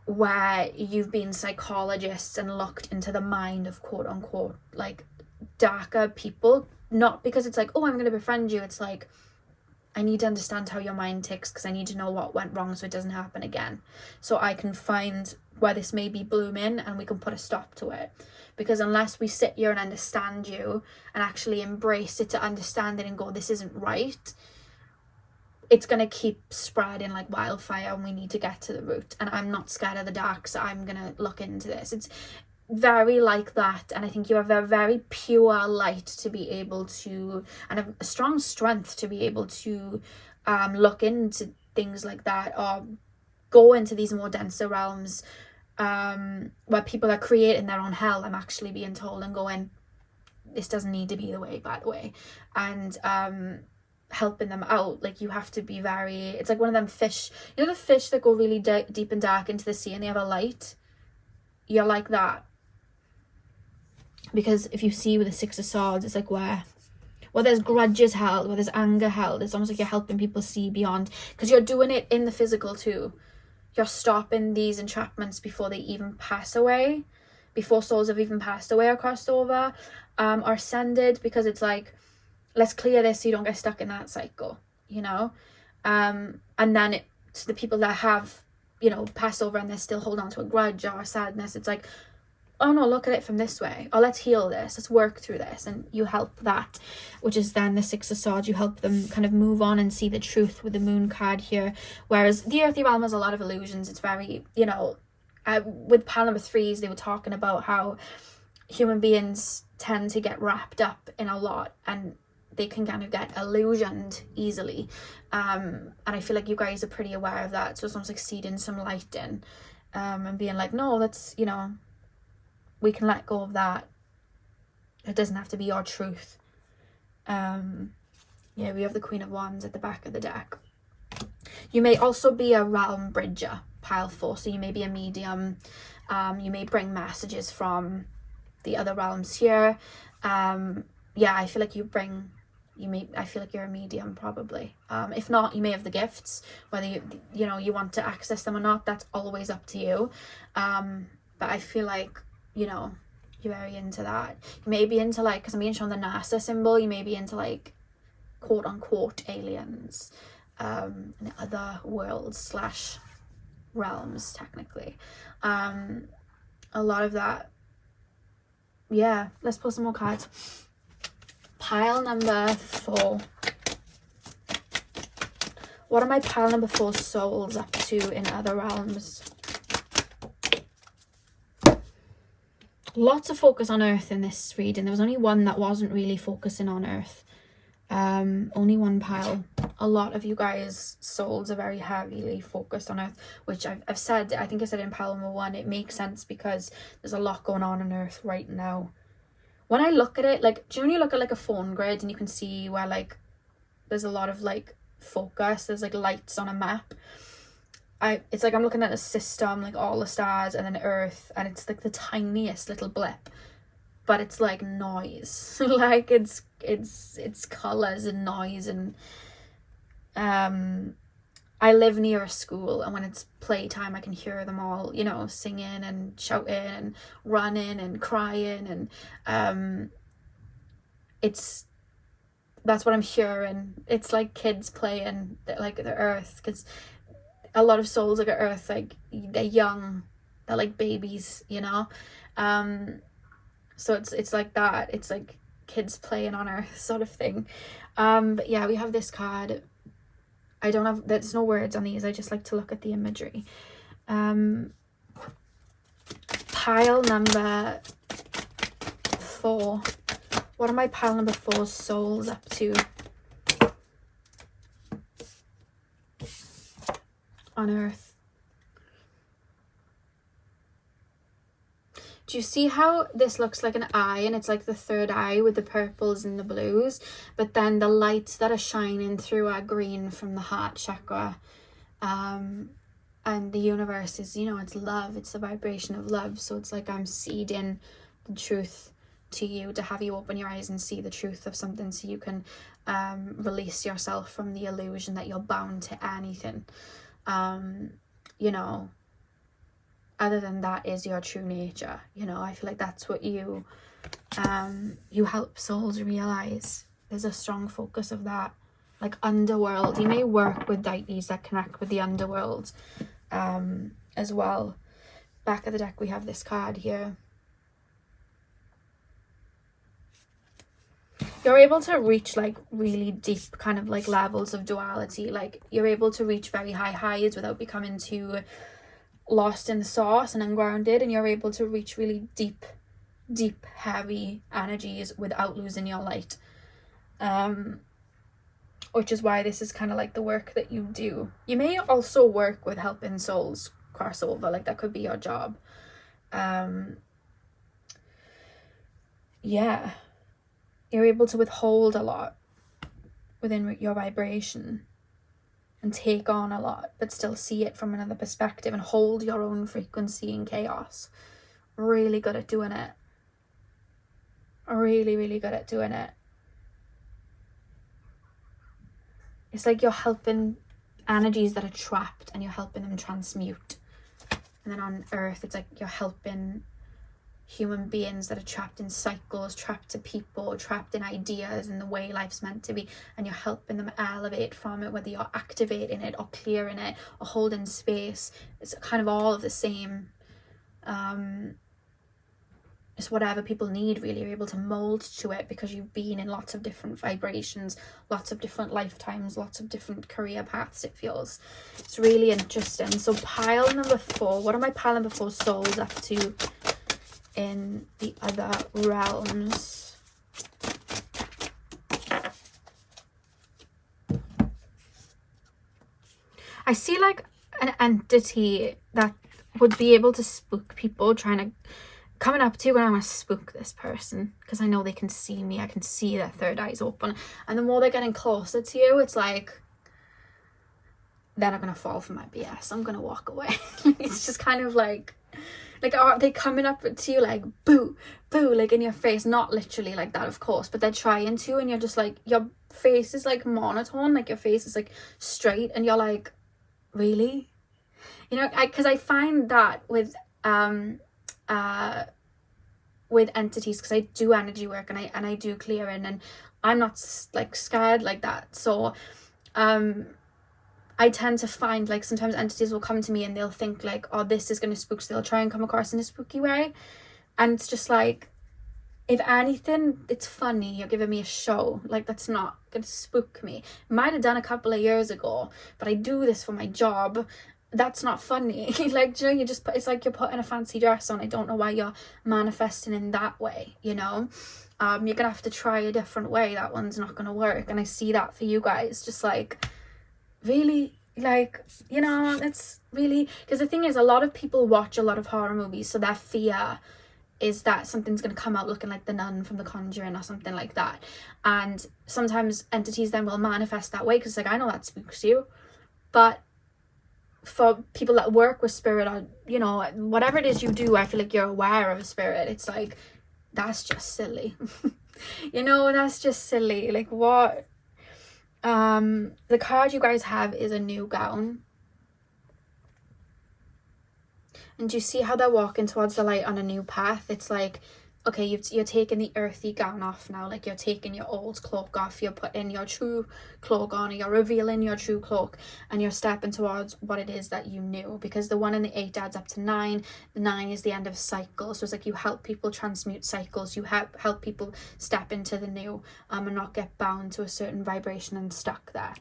where you've been psychologists and looked into the mind of quote unquote like darker people. Not because it's like, oh, I'm going to befriend you. It's like, I need to understand how your mind ticks, because I need to know what went wrong so it doesn't happen again. So I can find where this may be blooming and we can put a stop to it. Because unless we sit here and understand you and actually embrace it to understand it and go, this isn't right, it's going to keep spreading like wildfire, and we need to get to the root. And I'm not scared of the dark, so I'm going to look into this. It's very like that, and I think you have a very pure light to be able to, and a strong strength to be able to look into things like that, or go into these more denser realms where people are creating their own hell, I'm actually being told, and going, this doesn't need to be the way, by the way. And helping them out. Like, you have to be very, it's like one of them fish, you know, the fish that go really deep and dark into the sea and they have a light. You're like that. Because if you see with the Six of Swords, it's like where there's grudges held, where there's anger held, it's almost like you're helping people see beyond, because you're doing it in the physical too. You're stopping these entrapments before they even pass away, before souls have even passed away or crossed over, or ascended, because it's like, let's clear this so you don't get stuck in that cycle, you know. And then to the people that have, you know, passed over and they're still holding on to a grudge or a sadness, it's like, oh no, look at it from this way, or let's heal this, let's work through this. And you help that, which is then the Six of Swords. You help them kind of move on and see the truth with the Moon card here. Whereas the earthly realm has a lot of illusions. It's very, you know, with pile number 3s, they were talking about how human beings tend to get wrapped up in a lot, and they can kind of get illusioned easily. And I feel like you guys are pretty aware of that. So it's almost like seeding some light in, and being like, no, that's, you know, we can let go of that. It doesn't have to be your truth. Yeah, we have the Queen of Wands at the back of the deck. You may also be a realm bridger, pile 4. So you may be a medium. You may bring messages from the other realms here. Yeah, I feel like I feel like you're a medium, probably. If not, you may have the gifts. Whether you want to access them or not, that's always up to you. But I feel like, you know, you're very into that. You may be into, like, because I'm being shown the NASA symbol, you may be into, like, quote unquote aliens, in other worlds / realms, technically. A lot of that. Yeah, let's pull some more cards. Pile number 4. What are my pile number 4 souls up to in other realms? Lots of focus on Earth in this reading. There was only one that wasn't really focusing on Earth. Only one pile. A lot of you guys' souls are very heavily focused on Earth, which I've said, I think I said in pile number 1, it makes sense because there's a lot going on Earth right now. When I look at it, like, do you know when you look at like a phone grid and you can see where, like, there's a lot of like focus, there's like lights on a map. It's like I'm looking at a system, like all the stars and then Earth, and it's like the tiniest little blip, but it's like noise. Like it's colors and noise. And I live near a school, and when it's playtime I can hear them all, you know, singing and shouting and running and crying, and that's what I'm hearing. It's like kids playing like the Earth, because a lot of souls like at Earth, like they're young, they're like babies, you know. So it's like that. It's like kids playing on Earth sort of thing. But yeah, we have this card. I don't have, there's no words on these. I just like to look at the imagery. Pile number 4. What are my pile number 4 souls up to on Earth? Do you see how this looks like an eye, and it's like the third eye with the purples and the blues, but then the lights that are shining through are green from the heart chakra. And the universe is, you know, it's love, it's the vibration of love. So it's like I'm seeding the truth to you, to have you open your eyes and see the truth of something, so you can release yourself from the illusion that you're bound to anything. You know, other than that is your true nature. You know, I feel like that's what you help souls realize. There's a strong focus of that, like underworld. You may work with deities that connect with the underworld as well. Back of the deck we have this card here. You're able to reach like really deep kind of like levels of duality. Like you're able to reach very high highs without becoming too lost in the sauce and ungrounded, and you're able to reach really deep heavy energies without losing your light, which is why this is kind of like the work that you do. You may also work with helping souls cross over, like that could be your job. Yeah, you're able to withhold a lot within your vibration and take on a lot, but still see it from another perspective and hold your own frequency in chaos. Really good at doing it. Really good at doing it. It's like you're helping energies that are trapped and you're helping them transmute. And then on Earth, it's like you're helping human beings that are trapped in cycles, trapped to people, trapped in ideas and the way life's meant to be, and you're helping them elevate from it, whether you're activating it or clearing it or holding space. It's kind of all of the same. It's whatever people need, really. You're able to mold to it because you've been in lots of different vibrations, lots of different lifetimes, lots of different career paths, it feels. It's really interesting. So pile number 4, what are my pile number 4 souls up to in the other realms? I see like an entity that would be able to spook people, coming up to you, and I'm going to spook this person because I know they can see me. I can see their third eye's open, and the more they're getting closer to you, it's like they're not going to fall for my BS. I'm going to walk away. It's just kind of like are they coming up to you like boo like in your face? Not literally like that, of course, but they're trying to, and you're just like, your face is like monotone, like your face is like straight, and you're like, really? You know, because I find that with entities, because I do energy work and I do clearing, and I'm not like scared like that. So I tend to find like sometimes entities will come to me and they'll think like, oh, this is going to spook, so they'll try and come across in a spooky way, and it's just like, if anything, it's funny, you're giving me a show, like that's not going to spook me. Might have done a couple of years ago, but I do this for my job. That's not funny. Like, you know, it's like you're putting a fancy dress on. I don't know why you're manifesting in that way, you know. You're gonna have to try a different way. That one's not gonna work. And I see that for you guys, just like, really, like, you know, it's really, because the thing is, a lot of people watch a lot of horror movies, so their fear is that something's going to come out looking like the nun from The Conjuring or something like that. And sometimes entities then will manifest that way, because like, I know that spooks you, but for people that work with spirit, or, you know, whatever it is you do, I feel like you're aware of a spirit. It's like, that's just silly. You know, that's just silly. Like, what? The card you guys have is a new gown. And do you see how they're walking towards the light on a new path? It's like okay, you're taking the earthy gown off now, like you're taking your old cloak off, you're putting your true cloak on, or you're revealing your true cloak, and you're stepping towards what it is that you knew, because the 1 and the 8 adds up to 9. The 9 is the end of cycles, so it's like you help people transmute cycles, you help people step into the new, and not get bound to a certain vibration and stuck there.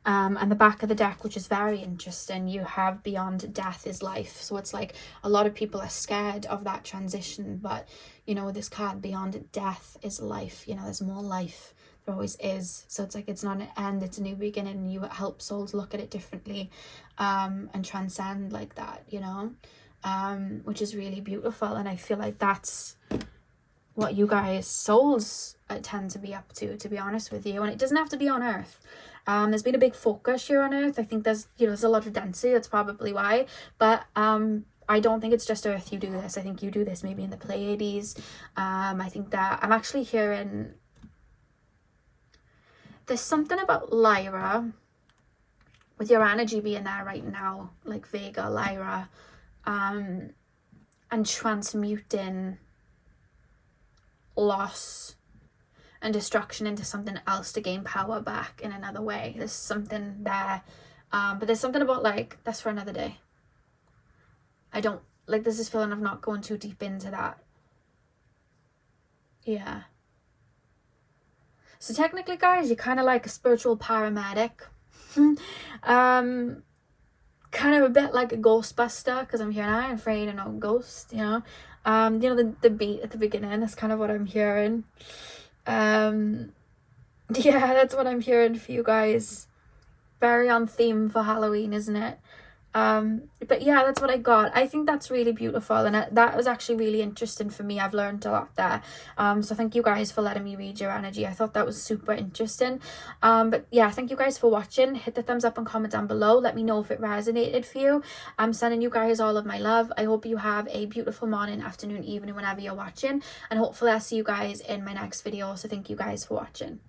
And the back of the deck, which is very interesting, you have beyond death is life. So it's like a lot of people are scared of that transition, but you know, this card, beyond death is life, you know, there's more life, there always is. So it's like, it's not an end, it's a new beginning, and you help souls look at it differently, and transcend like that, you know, which is really beautiful. And I feel like that's what you guys souls tend to be up to be honest with you. And it doesn't have to be on Earth. There's been a big focus here on Earth. I think there's, you know, there's a lot of density, that's probably why, but I don't think it's just Earth you do this. I think you do this maybe in the Pleiades. I think that I'm actually hearing there's something about Lyra, with your energy being there right now, like Vega, Lyra, and transmuting loss and destruction into something else to gain power back in another way. There's something there, but there's something about, like, that's for another day. I don't like, there's this feeling of not going too deep into that. Yeah, so technically, guys, you're kind of like a spiritual paramedic. Kind of a bit like a Ghostbuster, because I'm hearing I'm afraid of no ghost, you know. You know, the beat at the beginning, that's kind of what I'm hearing. Yeah, that's what I'm hearing for you guys. Very on theme for Halloween, isn't it? But yeah, that's what I got. I think that's really beautiful, and that was actually really interesting for me. I've learned a lot there. So thank you guys for letting me read your energy. I thought that was super interesting. But yeah, thank you guys for watching. Hit the thumbs up and comment down below. Let me know if it resonated for you. I'm sending you guys all of my love. I hope you have a beautiful morning, afternoon, evening, whenever you're watching, and hopefully I'll see you guys in my next video. So thank you guys for watching.